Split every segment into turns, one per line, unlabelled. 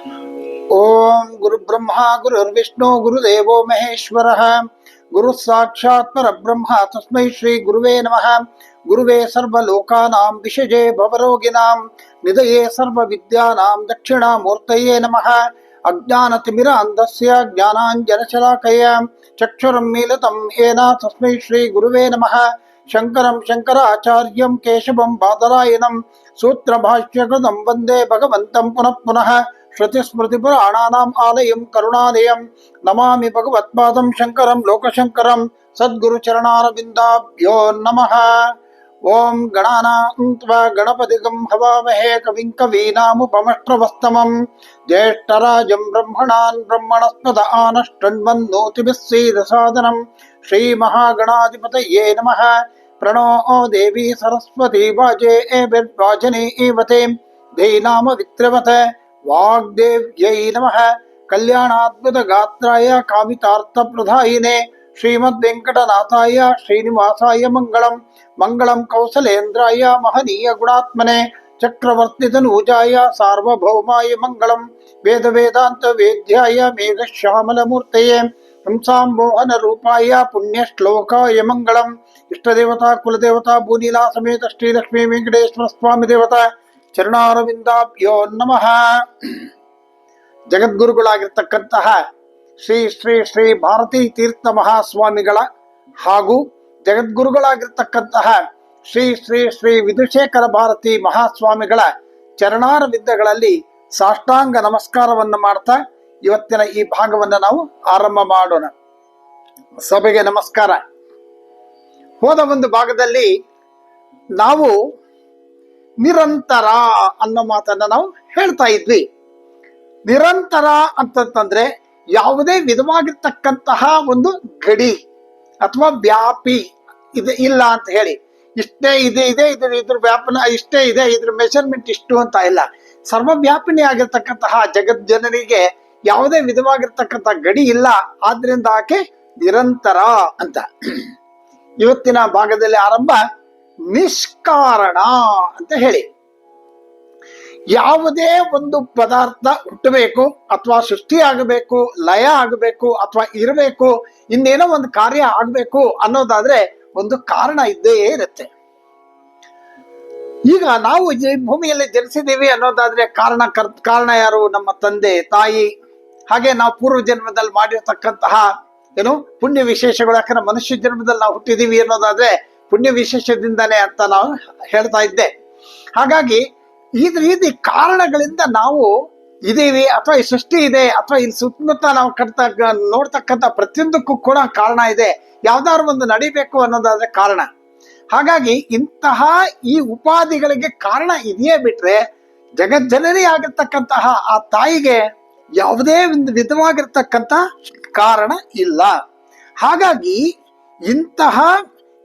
ಓಂ ಗುರು ಬ್ರಹ್ಮ ಗುರುರ್ವಿಷ್ಣು ಗುರುದೇವೋ ಮಹೇಶ್ವರಃ ಗುರು ಸಾಕ್ಷಾತ್ ಪರಬ್ರಹ್ಮ ತಸ್ಮೈ ಶ್ರೀ ಗುರುವೇ ನಮಃ. ಗುರುವೇ ಸರ್ವಲೋಕಾನಾಂ ವಿಷಜೇ ಭವರೋಗಿಣಾಂ ನಿಧಯೇ ಸರ್ವವಿದ್ಯಾನಾಂ ದಕ್ಷಿಣಾಮೂರ್ತಯೇ ನಮಃ. ಅಜ್ಞಾನತಿಮಿರಾಂಧಸ್ಯ ಜ್ಞಾನಾಂಜನಶಲಾಕಯ ಚಕ್ಷುರುನ್ಮೀಲಿತಂ ಯೇನ ತಸ್ಮೈ ಶ್ರೀ ಗುರುವೇ ನಮಃ. ಶಂಕರಂ ಶಂಕರಾಚಾರ್ಯಂ ಕೇಶವಂ ಬಾದರಾಯಣಂ ಸೂತ್ರಭಾಷ್ಯಕೃತಂ ವಂದೇ ಭಗವಂತಂ ಪುನಃ ಪುನಃ. ಶ್ರುತಿಸ್ಮೃತಿಪುರಾಣಾನಾಂ ಆಲಯಂ ಕರುಣಾಲಯಂ ನಮಾಮಿ ಭಗವತ್ಪಾದಂ ಶಂಕರಂ ಲೋಕಶಂಕರಂ ಸದ್ಗುರುಚರಣಾರವಿಂದಾಭ್ಯೋ ನಮಃ. ಓಂ ಗಣಾನಾಂ ತ್ವಾ ಗಣಪತಿಗಂ ಹವಾಮಹೇ ಕವಿಂ ಕವೀನಾಮುಪಮಶ್ರವಸ್ತಮಂ ಜ್ಯೇಷ್ಠರಾಜಂ ಬ್ರಹ್ಮಣಾನ್ ಬ್ರಹ್ಮಣಸ್ಪದ ಆನಷ್ಟನ್ವನ್ನೋತಿಭಿಃ ಸೀದಸಾದನಂ. ಶ್ರೀ ಮಹಾಗಣಾಧಿಪತಯೇ ನಮಃ. ಪ್ರಣೋ ದೇವಿ ಸರಸ್ವತಿ ವಾಜೇಭಿರ್ವಾಜನೇವತೆ ಧೀನಾಮ ವಿತ್ರವತ ವಾಗ್ದೇವ್ಯೈ ನಮಃ. ಕಲ್ಯಾಣಾದ್ಭುತ ಗಾತ್ರಾಯ ಕಾಮಿತಾರ್ಥ ಪ್ರದಾಯಿನೇ ಶ್ರೀಮದ್ ವೆಂಕಟನಾಥಾಯ ಶ್ರೀನಿವಾಸಾಯ ಮಂಗಳಂ. ಮಂಗಳಂ ಕೌಸಲೇಂದ್ರಾಯ ಮಹನೀಯ ಗುಣಾತ್ಮನೆ ಚಕ್ರವರ್ತಿ ತನೂಜಾಯ ಸಾರ್ವಭೌಮಾಯ ಮಂಗಳಂ. ವೇದ ವೇದಾಂತ ವೇದ್ಯಾಯ ಮೇಘಶ್ಯಾಮಲ ಮೂರ್ತಯೇ ಹಂಸಾಂ ಮೋಹನ ರೂಪಾಯ ಪುಣ್ಯ ಶ್ಲೋಕಾಯ ಮಂಗಳಂ. ಇಷ್ಟದೇವತಾ ಕುಲದೇವತಾ ಭೂನೀಲಾ ಸಮೇತ ಶ್ರೀಲಕ್ಷ್ಮೀ ವೆಂಕಟೇಶ್ವರ ಸ್ವಾಮಿ ದೇವತಾ ಚರಣಾರವಿಂದಾಭ್ಯೋ ನಮಃ. ಜಗದ್ಗುರುಗಳಾಗಿರ್ತಕ್ಕಂತಹ ಶ್ರೀ ಶ್ರೀ ಶ್ರೀ ಭಾರತೀ ತೀರ್ಥ ಮಹಾಸ್ವಾಮಿಗಳ ಹಾಗೂ ಜಗದ್ಗುರುಗಳಾಗಿರ್ತಕ್ಕಂತಹ ಶ್ರೀ ಶ್ರೀ ಶ್ರೀ ವಿಧುಶೇಖರ ಭಾರತಿ ಮಹಾಸ್ವಾಮಿಗಳ ಚರಣಾರವಿಂದಗಳಲ್ಲಿ ಸಾಷ್ಟಾಂಗ ನಮಸ್ಕಾರವನ್ನು ಮಾಡ್ತಾ ಇವತ್ತಿನ ಈ ಭಾಗವನ್ನು ನಾವು ಆರಂಭ ಮಾಡೋಣ. ಸಭೆಗೆ ನಮಸ್ಕಾರ. ಹೋದ ಒಂದು ಭಾಗದಲ್ಲಿ ನಾವು ನಿರಂತರ ಅನ್ನೋ ಮಾತನ್ನ ನಾವು ಹೇಳ್ತಾ ಇದ್ವಿ. ನಿರಂತರ ಅಂತಂದ್ರೆ ಯಾವುದೇ ವಿಧವಾಗಿರ್ತಕ್ಕಂತಹ ಒಂದು ಗಡಿ ಅಥವಾ ವ್ಯಾಪಿ ಇದೆ ಇಲ್ಲ ಅಂತ ಹೇಳಿ, ಇಷ್ಟೇ ಇದೆ ಇದ್ರ ವ್ಯಾಪನ ಇಷ್ಟೇ ಇದೆ, ಇದ್ರ ಮೆಷರ್ಮೆಂಟ್ ಇಷ್ಟು ಅಂತ ಇಲ್ಲ. ಸರ್ವವ್ಯಾಪಿನಿ ಆಗಿರ್ತಕ್ಕಂತಹ ಜಗಜ್ಜನರಿಗೆ ಯಾವುದೇ ವಿಧವಾಗಿರ್ತಕ್ಕಂಥ ಗಡಿ ಇಲ್ಲ. ಆದ್ರಿಂದ ಆಕೆ ನಿರಂತರ ಅಂತ. ಇವತ್ತಿನ ಭಾಗದಲ್ಲಿ ಆರಂಭ ನಿಷ್ಕಾರಣ ಅಂತ ಹೇಳಿ. ಯಾವುದೇ ಒಂದು ಪದಾರ್ಥ ಹುಟ್ಟಬೇಕು ಅಥವಾ ಸೃಷ್ಟಿ ಆಗಬೇಕು, ಲಯ ಆಗಬೇಕು ಅಥವಾ ಇರಬೇಕು, ಇನ್ನೇನೋ ಒಂದು ಕಾರ್ಯ ಆಗಬೇಕು ಅನ್ನೋದಾದ್ರೆ ಒಂದು ಕಾರಣ ಇದ್ದೇ ಇರುತ್ತೆ. ಈಗ ನಾವು ಭೂಮಿಯಲ್ಲಿ ಜನಿಸಿದ್ದೀವಿ ಅನ್ನೋದಾದ್ರೆ ಕಾರಣ ಯಾರು? ನಮ್ಮ ತಂದೆ ತಾಯಿ. ಹಾಗೆ ನಾವು ಪೂರ್ವ ಜನ್ಮದಲ್ಲಿ ಮಾಡಿರ್ತಕ್ಕಂತಹ ಪುಣ್ಯ ವಿಶೇಷಗಳು. ಯಾಕಂದ್ರೆ ಮನುಷ್ಯ ಜನ್ಮದಲ್ಲಿ ನಾವು ಹುಟ್ಟಿದೀವಿ ಅನ್ನೋದಾದ್ರೆ ಪುಣ್ಯ ವಿಶೇಷದಿಂದಾನೇ ಅಂತ ನಾವು ಹೇಳ್ತಾ ಇದ್ದೆ. ಹಾಗಾಗಿ ಈ ರೀತಿ ಕಾರಣಗಳಿಂದ ನಾವು ಇದೀವಿ ಅಥವಾ ಈ ಸೃಷ್ಟಿ ಇದೆ ಅಥವಾ ಇಲ್ಲಿ ಸುತ್ತಮುತ್ತ ನಾವು ನೋಡ್ತಕ್ಕಂಥ ಪ್ರತಿಯೊಂದಕ್ಕೂ ಕೂಡ ಕಾರಣ ಇದೆ. ಯಾವ್ದಾದ್ರು ಒಂದು ನಡಿಬೇಕು ಅನ್ನೋದಾದ್ರೆ ಕಾರಣ. ಹಾಗಾಗಿ ಇಂತಹ ಈ ಉಪಾಧಿಗಳಿಗೆ ಕಾರಣ ಇದೆಯೇ ಬಿಟ್ರೆ ಜಗಜ್ಜನನಿ ಆಗಿರ್ತಕ್ಕಂತಹ ಆ ತಾಯಿಗೆ ಯಾವುದೇ ಒಂದು ವಿಧವಾಗಿರ್ತಕ್ಕಂಥ ಕಾರಣ ಇಲ್ಲ. ಹಾಗಾಗಿ ಇಂತಹ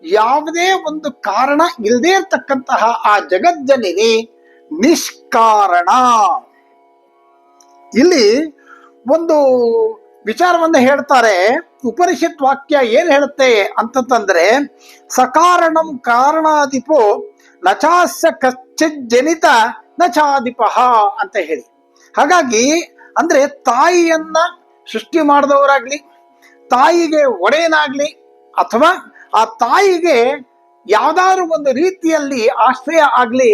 ಯಾವುದೇ ಒಂದು ಕಾರಣ ಇಲ್ಲದೆ ಇರ್ತಕ್ಕಂತಹ ಆ ಜಗಜ್ಜನನಿ ನಿಷ್ಕಾರಣ. ಇಲ್ಲಿ ಒಂದು ವಿಚಾರವನ್ನ ಹೇಳ್ತಾರೆ. ಉಪನಿಷತ್ ವಾಕ್ಯ ಏನ್ ಹೇಳುತ್ತೆ ಅಂತಂದ್ರೆ, ಸಕಾರಣಂ ಕಾರಣಾದಿಪೋ ನಚಾಸ್ಯ ಕಶ್ಚಿತ್ ಜನಿತ ನಚಾದಿಪಃ ಅಂತ ಹೇಳಿ. ಹಾಗಾಗಿ ಅಂದ್ರೆ ತಾಯಿಯನ್ನ ಸೃಷ್ಟಿ ಮಾಡಿದವರಾಗ್ಲಿ, ತಾಯಿಗೆ ಒಡೆಯನಾಗ್ಲಿ, ಅಥವಾ ಆ ತಾಯಿಗೆ ಯಾವ್ದಾದ್ರು ಒಂದು ರೀತಿಯಲ್ಲಿ ಆಶ್ರಯ ಆಗ್ಲಿ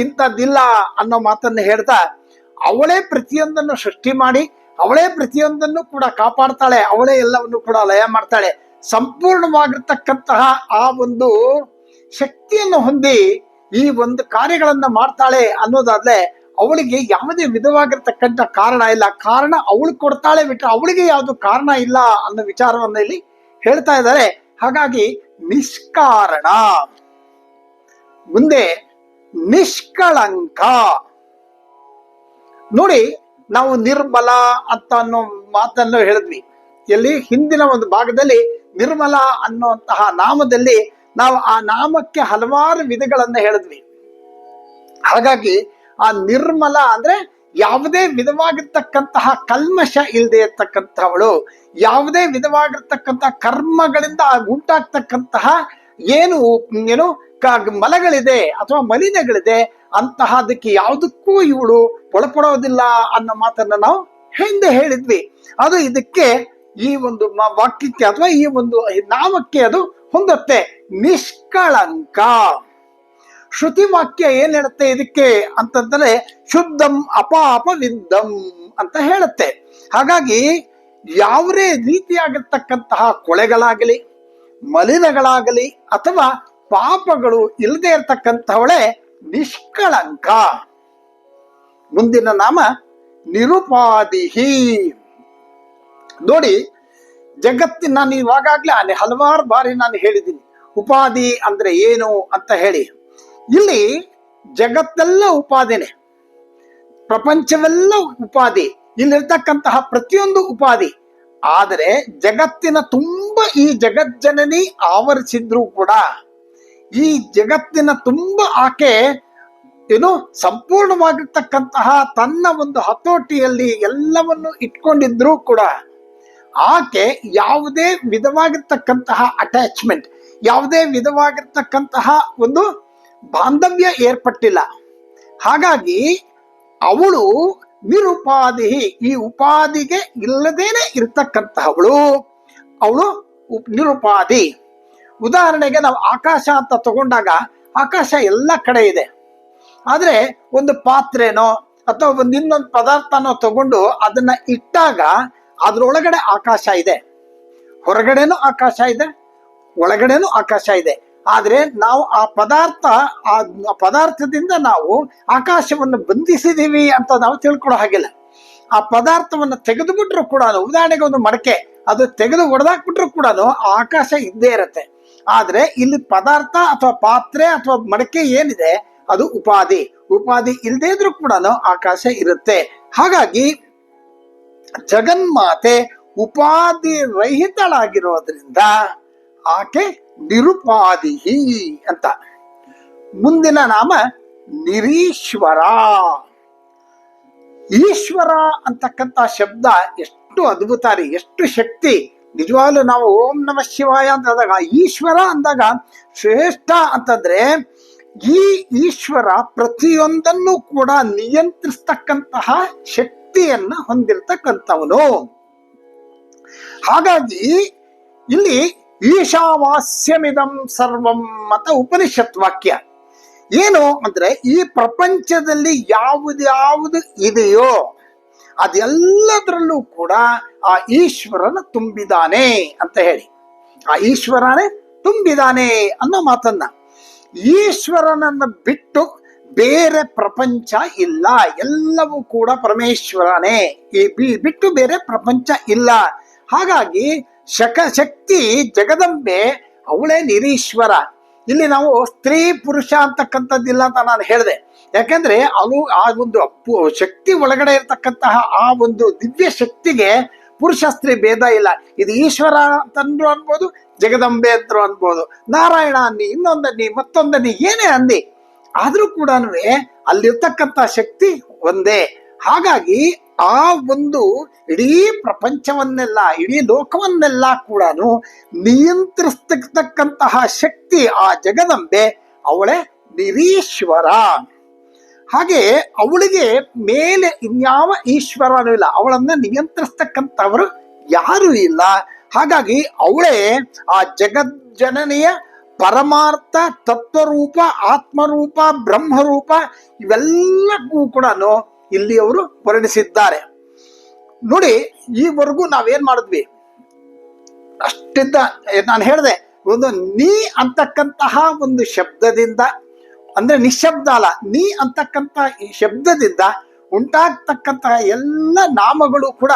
ಇಂಥದ್ದಿಲ್ಲ ಅನ್ನೋ ಮಾತನ್ನು ಹೇಳ್ತಾ, ಅವಳೇ ಪ್ರತಿಯೊಂದನ್ನು ಸೃಷ್ಟಿ ಮಾಡಿ ಅವಳೇ ಪ್ರತಿಯೊಂದನ್ನು ಕೂಡ ಕಾಪಾಡ್ತಾಳೆ, ಅವಳೇ ಎಲ್ಲವನ್ನು ಕೂಡ ಲಯ ಮಾಡ್ತಾಳೆ. ಸಂಪೂರ್ಣವಾಗಿರ್ತಕ್ಕಂತಹ ಆ ಒಂದು ಶಕ್ತಿಯನ್ನು ಹೊಂದಿ ಈ ಒಂದು ಕಾರ್ಯಗಳನ್ನ ಮಾಡ್ತಾಳೆ ಅನ್ನೋದಾದ್ರೆ ಅವಳಿಗೆ ಯಾವುದೇ ವಿಧವಾಗಿರ್ತಕ್ಕಂಥ ಕಾರಣ ಇಲ್ಲ. ಕಾರಣ ಅವಳು ಕೊಡ್ತಾಳೆ ಬಿಟ್ರೆ ಅವಳಿಗೆ ಯಾವುದು ಕಾರಣ ಇಲ್ಲ ಅನ್ನೋ ವಿಚಾರವನ್ನ ಇಲ್ಲಿ ಹೇಳ್ತಾ ಇದ್ದಾರೆ. ಹಾಗಾಗಿ ನಿಷ್ಕಾರಣ. ಮುಂದೆ ನಿಷ್ಕಳಂಕ. ನೋಡಿ, ನಾವು ನಿರ್ಮಲ ಅಂತ ಅನ್ನೋ ಮಾತನ್ನು ಹೇಳಿದ್ವಿ. ಎಲ್ಲಿ ಹಿಂದಿನ ಒಂದು ಭಾಗದಲ್ಲಿ ನಿರ್ಮಲ ಅನ್ನುವಂತಹ ನಾಮದಲ್ಲಿ ನಾವು ಆ ನಾಮಕ್ಕೆ ಹಲವಾರು ವಿಧಗಳನ್ನ ಹೇಳಿದ್ವಿ. ಹಾಗಾಗಿ ಆ ನಿರ್ಮಲ ಅಂದ್ರೆ ಯಾವುದೇ ವಿಧವಾಗಿರ್ತಕ್ಕಂತಹ ಕಲ್ಮಶ ಇಲ್ಲದೆ ಇರ್ತಕ್ಕಂಥವಳು, ಯಾವುದೇ ವಿಧವಾಗಿರ್ತಕ್ಕಂತಹ ಕರ್ಮಗಳಿಂದ ಉಂಟಾಗ್ತಕ್ಕಂತಹ ಏನು ಮಲಗಳಿದೆ ಅಥವಾ ಮಲಿನಗಳಿದೆ, ಅಂತಹದಕ್ಕೆ ಯಾವುದಕ್ಕೂ ಇವಳು ಒಳಪಡೋದಿಲ್ಲ ಅನ್ನೋ ಮಾತನ್ನ ನಾವು ಹಿಂದೆ ಹೇಳಿದ್ವಿ. ಅದು ಇದಕ್ಕೆ ಈ ಒಂದು ವಾಕ್ಯಕ್ಕೆ ಅಥವಾ ಈ ಒಂದು ನಾಮಕ್ಕೆ ಅದು ಹೊಂದುತ್ತೆ, ನಿಷ್ಕಳಂಕ. ಶ್ರುತಿ ವಾಕ್ಯ ಏನ್ ಹೇಳುತ್ತೆ ಇದಕ್ಕೆ ಅಂತಂದ್ರೆ ಶುದ್ಧಂ ಅಪಾಪವಿದ್ದಂ ಅಂತ ಹೇಳುತ್ತೆ. ಹಾಗಾಗಿ ಯಾವುದೇ ರೀತಿಯಾಗಿರ್ತಕ್ಕಂತಹ ಕೊಳೆಗಳಾಗಲಿ ಮಲಿನಗಳಾಗಲಿ ಅಥವಾ ಪಾಪಗಳು ಇಲ್ಲದೆ ಇರತಕ್ಕಂಥವಳೆ ನಿಷ್ಕಳಂಕ. ಮುಂದಿನ ನಾಮ ನಿರುಪಾದಿಹಿ. ನೋಡಿ, ಜಗತ್ತಿನ ನಾನು ಇವಾಗಲೇ ಹಲವಾರು ಬಾರಿ ನಾನು ಹೇಳಿದ್ದೀನಿ ಉಪಾಧಿ ಅಂದ್ರೆ ಏನು ಅಂತ ಹೇಳಿ. ಇಲ್ಲಿ ಜಗತ್ತೆಲ್ಲ ಉಪಾಧಿನೇ, ಪ್ರಪಂಚವೆಲ್ಲ ಉಪಾಧಿ, ಇಲ್ಲಿರ್ತಕ್ಕಂತಹ ಪ್ರತಿಯೊಂದು ಉಪಾಧಿ. ಆದರೆ ಜಗತ್ತಿನ ತುಂಬ ಈ ಜಗಜ್ಜನನಿ ಆವರಿಸಿದ್ರು ಕೂಡ ಈ ಜಗತ್ತಿನ ತುಂಬ ಆಕೆ ಏನು ಸಂಪೂರ್ಣವಾಗಿರ್ತಕ್ಕಂತಹ ತನ್ನ ಒಂದು ಹತೋಟಿಯಲ್ಲಿ ಎಲ್ಲವನ್ನು ಇಟ್ಕೊಂಡಿದ್ರು ಕೂಡ ಆಕೆ ಯಾವುದೇ ವಿಧವಾಗಿರ್ತಕ್ಕಂತಹ ಅಟ್ಯಾಚ್ಮೆಂಟ್, ಯಾವುದೇ ವಿಧವಾಗಿರ್ತಕ್ಕಂತಹ ಒಂದು ಬಾಂಧವ್ಯ ಏರ್ಪಟ್ಟಿಲ್ಲ. ಹಾಗಾಗಿ ಅವಳು ನಿರುಪಾಧಿ, ಈ ಉಪಾಧಿಗೆ ಇಲ್ಲದೇನೆ ಇರ್ತಕ್ಕಂತಹವಳು, ಅವಳು ನಿರುಪಾಧಿ. ಉದಾಹರಣೆಗೆ ನಾವು ಆಕಾಶ ಅಂತ ತಗೊಂಡಾಗ ಆಕಾಶ ಎಲ್ಲ ಕಡೆ ಇದೆ. ಆದ್ರೆ ಒಂದು ಪಾತ್ರೆನೋ ಅಥವಾ ಒಂದು ಇನ್ನೊಂದು ಪದಾರ್ಥನೋ ತಗೊಂಡು ಅದನ್ನ ಇಟ್ಟಾಗ ಅದ್ರೊಳಗಡೆ ಆಕಾಶ ಇದೆ, ಹೊರಗಡೆನೂ ಆಕಾಶ ಇದೆ, ಒಳಗಡೆನೂ ಆಕಾಶ ಇದೆ. ಆದ್ರೆ ನಾವು ಆ ಪದಾರ್ಥದಿಂದ ನಾವು ಆಕಾಶವನ್ನು ಬಂಧಿಸಿದೀವಿ ಅಂತ ನಾವು ತಿಳ್ಕೊಳ್ಳೋ ಹಾಗಿಲ್ಲ. ಆ ಪದಾರ್ಥವನ್ನು ತೆಗೆದು ಬಿಟ್ರು ಕೂಡ, ಉದಾಹರಣೆಗೆ ಒಂದು ಮಡಕೆ, ಅದು ತೆಗೆದು ಒಡೆದಾಕ್ಬಿಟ್ರು ಕೂಡ ಆ ಆಕಾಶ ಇದ್ದೇ ಇರುತ್ತೆ. ಆದ್ರೆ ಇಲ್ಲಿ ಪದಾರ್ಥ ಅಥವಾ ಪಾತ್ರೆ ಅಥವಾ ಮಡಕೆ ಏನಿದೆ ಅದು ಉಪಾಧಿ. ಉಪಾಧಿ ಇಲ್ಲದೇ ಇದ್ರೂ ಕೂಡ ಆಕಾಶ ಇರುತ್ತೆ. ಹಾಗಾಗಿ ಜಗನ್ಮಾತೆ ಉಪಾಧಿ ರಹಿತಳಾಗಿರೋದ್ರಿಂದ ಆಕೆ ನಿರುಪಾದಿಹಿ ಅಂತ. ಮುಂದಿನ ನಾಮ ನಿರೀಶ್ವರ. ಈಶ್ವರ ಅಂತಕ್ಕಂಥ ಶಬ್ದ ಎಷ್ಟು ಅದ್ಭುತ ರೀ, ಎಷ್ಟು ಶಕ್ತಿ. ನಿಜವಾಗ್ಲೂ ನಾವು ಓಂ ನಮಃ ಶಿವಾಯ ಅಂತ ಅಂದಾಗ, ಈಶ್ವರ ಅಂದಾಗ ಶ್ರೇಷ್ಠ ಅಂತಂದ್ರೆ ಈ ಈಶ್ವರ ಪ್ರತಿಯೊಂದನ್ನು ಕೂಡ ನಿಯಂತ್ರಿಸ್ತಕ್ಕಂತಹ ಶಕ್ತಿಯನ್ನ ಹೊಂದಿರತಕ್ಕಂಥವನು. ಹಾಗಾಗಿ ಇಲ್ಲಿ ಈಶಾವಾಸ್ಯಮಿದಂ ಸರ್ವಂ ಅಂತ ಉಪನಿಷತ್ ವಾಕ್ಯ. ಏನು ಅಂದ್ರೆ ಈ ಪ್ರಪಂಚದಲ್ಲಿ ಯಾವುದು ಇದೆಯೋ ಅದೆಲ್ಲದರಲ್ಲೂ ಕೂಡ ಆ ಈಶ್ವರನ ತುಂಬಿದಾನೆ ಅಂತ ಹೇಳಿ, ಆ ಈಶ್ವರನೇ ತುಂಬಿದಾನೆ ಅನ್ನೋ ಮಾತನ್ನ. ಈಶ್ವರನನ್ನ ಬಿಟ್ಟು ಬೇರೆ ಪ್ರಪಂಚ ಇಲ್ಲ, ಎಲ್ಲವೂ ಕೂಡ ಪರಮೇಶ್ವರನೇ, ಬಿಟ್ಟು ಬೇರೆ ಪ್ರಪಂಚ ಇಲ್ಲ. ಹಾಗಾಗಿ ಶಕ್ತಿ ಜಗದಂಬೆ ಅವಳೇ ನಿರೀಶ್ವರ. ಇಲ್ಲಿ ನಾವು ಸ್ತ್ರೀ ಪುರುಷ ಅಂತಕ್ಕಂಥದ್ದಿಲ್ಲ ಅಂತ ನಾನು ಹೇಳಿದೆ. ಯಾಕಂದ್ರೆ ಅದು ಆ ಒಂದು ಶಕ್ತಿ ಒಳಗಡೆ ಇರತಕ್ಕಂತಹ ಆ ಒಂದು ದಿವ್ಯ ಶಕ್ತಿಗೆ ಪುರುಷ ಸ್ತ್ರೀ ಭೇದ ಇಲ್ಲ. ಇದು ಈಶ್ವರ ಅಂತಂದ್ರು ಅನ್ಬೋದು, ಜಗದಂಬೆ ಅಂತರೂ ಅನ್ಬೋದು, ನಾರಾಯಣ ಅನ್ನಿ, ಇನ್ನೊಂದನ್ನಿ, ಮತ್ತೊಂದನ್ನಿ, ಏನೇ ಅಂದಿ, ಆದ್ರೂ ಕೂಡ ಅಲ್ಲಿರ್ತಕ್ಕಂಥ ಶಕ್ತಿ ಒಂದೇ. ಹಾಗಾಗಿ ಆ ಒಂದು ಇಡೀ ಪ್ರಪಂಚವನ್ನೆಲ್ಲ, ಇಡೀ ಲೋಕವನ್ನೆಲ್ಲ ಕೂಡ ನಿಯಂತ್ರಿಸ್ತಕ್ಕಂತಹ ಶಕ್ತಿ ಆ ಜಗದಂಬೆ, ಅವಳೇ ನಿರೀಶ್ವರ. ಹಾಗೆ ಅವಳಿಗೆ ಮೇಲೆ ಇನ್ಯಾವ ಈಶ್ವರನೂ ಇಲ್ಲ, ಅವಳನ್ನ ನಿಯಂತ್ರಿಸ್ತಕ್ಕಂಥವರು ಯಾರೂ ಇಲ್ಲ. ಹಾಗಾಗಿ ಅವಳೇ ಆ ಜಗಜ್ಜನನಿಯ ಪರಮಾರ್ಥ ತತ್ವರೂಪ, ಆತ್ಮರೂಪ, ಬ್ರಹ್ಮರೂಪ, ಇವೆಲ್ಲಕ್ಕೂ ಕೂಡ ಇಲ್ಲಿ ಅವರು ವರ್ಣಿಸಿದ್ದಾರೆ. ನೋಡಿ, ಈವರೆಗೂ ನಾವೇನ್ ಮಾಡಿದ್ವಿ, ಅಷ್ಟಿದ್ದ ನಾನು ಹೇಳಿದೆ, ಒಂದು ನೀ ಅಂತಕ್ಕಂತಹ ಒಂದು ಶಬ್ದದಿಂದ, ಅಂದ್ರೆ ನಿಶಬ್ದ ಅಲ್ಲ, ನೀ ಅಂತಕ್ಕಂಥ ಈ ಶಬ್ದದಿಂದ ಉಂಟಾಗ್ತಕ್ಕಂತಹ ಎಲ್ಲ ನಾಮಗಳು ಕೂಡ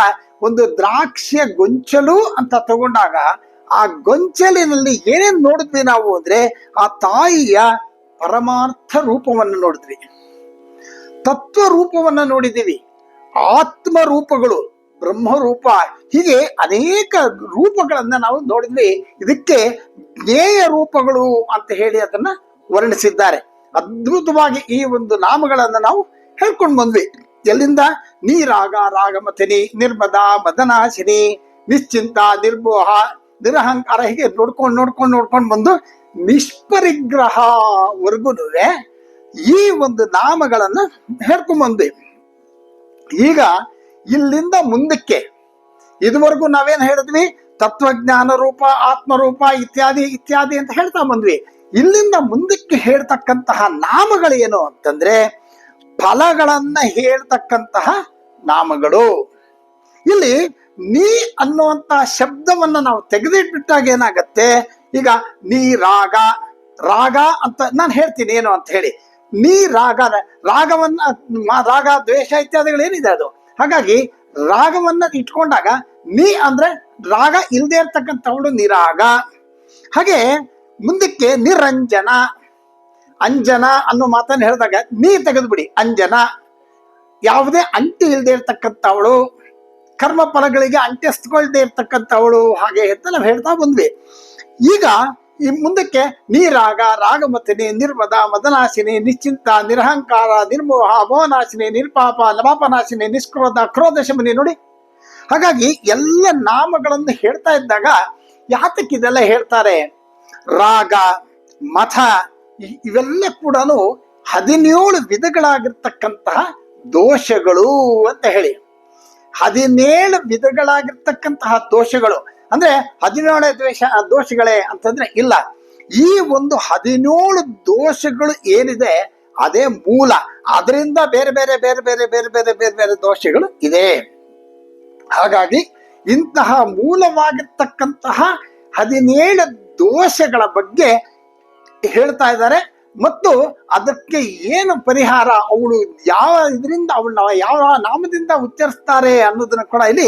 ಒಂದು ದ್ರಾಕ್ಷಿಯ ಗೊಂಚಲು ಅಂತ ತಗೊಂಡಾಗ ಆ ಗೊಂಚಲಿನಲ್ಲಿ ಏನೇನ್ ನೋಡಿದ್ವಿ ನಾವು ಅಂದ್ರೆ ಆ ತಾಯಿಯ ಪರಮಾರ್ಥ ರೂಪವನ್ನು ನೋಡಿದ್ವಿ, ತತ್ವ ರೂಪವನ್ನ ನೋಡಿದ್ದೀವಿ, ಆತ್ಮ ರೂಪಗಳು, ಬ್ರಹ್ಮರೂಪ, ಹೀಗೆ ಅನೇಕ ರೂಪಗಳನ್ನ ನಾವು ನೋಡಿದ್ವಿ. ಇದಕ್ಕೆ ಜ್ಞೇಯ ರೂಪಗಳು ಅಂತ ಹೇಳಿ ಅದನ್ನ ವರ್ಣಿಸಿದ್ದಾರೆ. ಅದ್ಭುತವಾಗಿ ಈ ಒಂದು ನಾಮಗಳನ್ನ ನಾವು ಹೇಳ್ಕೊಂಡು ಬಂದ್ವಿ. ಎಲ್ಲಿಂದ? ನೀರಾಗ ರಾಗಮಥಿನಿ, ನಿರ್ಮದ ಮದನಾಶಿನಿ, ನಿಶ್ಚಿಂತ, ನಿರ್ಮೋಹ, ನಿರಹಂಕಾರ, ಹೀಗೆ ನೋಡ್ಕೊಂಡು ಬಂದು ನಿಷ್ಪರಿಗ್ರಹವರೆಗೂ ಈ ಒಂದು ನಾಮಗಳನ್ನ ಹೇಳ್ಕೊಂಬಂದ್ವಿ. ಈಗ ಇಲ್ಲಿಂದ ಮುಂದಕ್ಕೆ ಇದುವರೆಗೂ ನಾವೇನ್ ಹೇಳಿದ್ವಿ, ತತ್ವಜ್ಞಾನ ರೂಪ, ಆತ್ಮರೂಪ ಇತ್ಯಾದಿ ಇತ್ಯಾದಿ ಅಂತ ಹೇಳ್ತಾ ಬಂದ್ವಿ. ಇಲ್ಲಿಂದ ಮುಂದಕ್ಕೆ ಹೇಳ್ತಕ್ಕಂತಹ ನಾಮಗಳೇನು ಅಂತಂದ್ರೆ ಫಲಗಳನ್ನ ಹೇಳ್ತಕ್ಕಂತಹ ನಾಮಗಳು. ಇಲ್ಲಿ ನೀ ಅನ್ನುವಂತಹ ಶಬ್ದವನ್ನ ನಾವು ತೆಗೆದಿಟ್ಬಿಟ್ಟಾಗ ಏನಾಗತ್ತೆ, ಈಗ ನೀ ರಾಗ, ರಾಗ ಅಂತ ನಾನು ಹೇಳ್ತೀನಿ ಏನು ಅಂತ ಹೇಳಿ, ನೀ ರಾಗ, ರಾಗ ದ್ವೇಷ ಇತ್ಯಾದಿಗಳು ಏನಿದೆ ಅದು. ಹಾಗಾಗಿ ರಾಗವನ್ನ ಇಟ್ಕೊಂಡಾಗ ನೀ ಅಂದ್ರೆ ರಾಗ ಇಲ್ಲದೆ ಇರ್ತಕ್ಕಂಥವಳು ನಿರಾಗ. ಹಾಗೆ ಮುಂದಕ್ಕೆ ನಿರಂಜನ, ಅಂಜನ ಅನ್ನೋ ಮಾತನ್ನು ಹೇಳಿದಾಗ ನೀ ತೆಗೆದುಬಿಡಿ, ಅಂಜನ ಯಾವುದೇ ಅಂಟಿ ಇಲ್ಲದೆ ಇರ್ತಕ್ಕಂಥವಳು, ಕರ್ಮ ಫಲಗಳಿಗೆ ಅಂಟಿಸ್ಕೊಳ್ದೆ ಇರ್ತಕ್ಕಂಥವಳು, ಹಾಗೆ ಅಂತ ನಾವು ಹೇಳ್ತಾ ಬಂದ್ವಿ. ಈಗ ಈ ಮುಂದಕ್ಕೆ ನೀರಾಗ, ರಾಗಮತಿನಿ, ನಿರ್ಮದ, ಮದನಾಶಿನಿ, ನಿಶ್ಚಿಂತ, ನಿರಹಂಕಾರ, ನಿರ್ಮೋಹ, ಮೋಹನಾಶಿನಿ, ನಿರ್ಪಾಪ, ನವಾಪನಾಶಿನಿ, ನಿಷ್ಕ್ರೋಧ, ಕ್ರೋಧಶಮನಿ. ನೋಡಿ, ಹಾಗಾಗಿ ಎಲ್ಲ ನಾಮಗಳನ್ನು ಹೇಳ್ತಾ ಇದ್ದಾಗ ಯಾತಕ್ಕಿದೆಲ್ಲ ಹೇಳ್ತಾರೆ, ರಾಗ, ಮಥ ಇವೆಲ್ಲ ಕೂಡ 17 ವಿಧಗಳಾಗಿರ್ತಕ್ಕಂತಹ ದೋಷಗಳು ಅಂತ ಹೇಳಿ. 17 ವಿಧಗಳಾಗಿರ್ತಕ್ಕಂತಹ ದೋಷಗಳು ಅಂದ್ರೆ 17 ದೋಷಗಳೇ ಅಂತಂದ್ರೆ ಇಲ್ಲ. ಈ ಒಂದು 17 ದೋಷಗಳು ಏನಿದೆ ಅದೇ ಮೂಲ. ಅದರಿಂದ ಬೇರೆ ಬೇರೆ ಬೇರೆ ಬೇರೆ ಬೇರೆ ಬೇರೆ ಬೇರೆ ಬೇರೆ ದೋಷಗಳು ಇದೆ. ಹಾಗಾಗಿ ಇಂತಹ ಮೂಲವಾಗಿರ್ತಕ್ಕಂತಹ 17 ದೋಷಗಳ ಬಗ್ಗೆ ಹೇಳ್ತಾ ಇದ್ದಾರೆ. ಮತ್ತು ಅದಕ್ಕೆ ಏನು ಪರಿಹಾರ, ಅವಳು ಯಾವ ಇದರಿಂದ ಅವಳನ್ನ ಯಾವ ನಾಮದಿಂದ ಉಚ್ಚರಿಸ್ತಾರೆ ಅನ್ನೋದನ್ನ ಕೂಡ ಇಲ್ಲಿ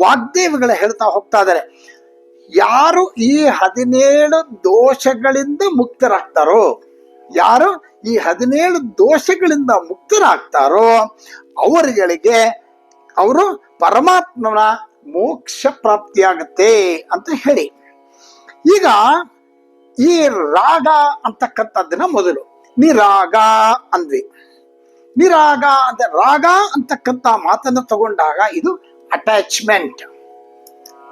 ವಾಗ್ದೇವಿಗಳು ಹೇಳ್ತಾ ಹೋಗ್ತಾ ಇದ್ದಾರೆ. ಯಾರು ಈ 17 ದೋಷಗಳಿಂದ ಮುಕ್ತರಾಗ್ತಾರೋ, ಯಾರು ಈ 17 ದೋಷಗಳಿಂದ ಮುಕ್ತರಾಗ್ತಾರೋ ಅವರುಗಳಿಗೆ ಅವರು ಪರಮಾತ್ಮನ ಮೋಕ್ಷ ಪ್ರಾಪ್ತಿಯಾಗತ್ತೆ ಅಂತ ಹೇಳಿ. ಈಗ ಈ ರಾಗ ಅಂತಕ್ಕಂಥದ್ದನ್ನ ಮೊದಲು ನಿರಾಗ ಅಂದ್ವಿ. ನಿರಾಗ ಅಂತ ರಾಗ ಅಂತಕ್ಕಂಥ ಮಾತನ್ನು ತಗೊಂಡಾಗ ಇದು ಅಟ್ಯಾಚ್ಮೆಂಟ್.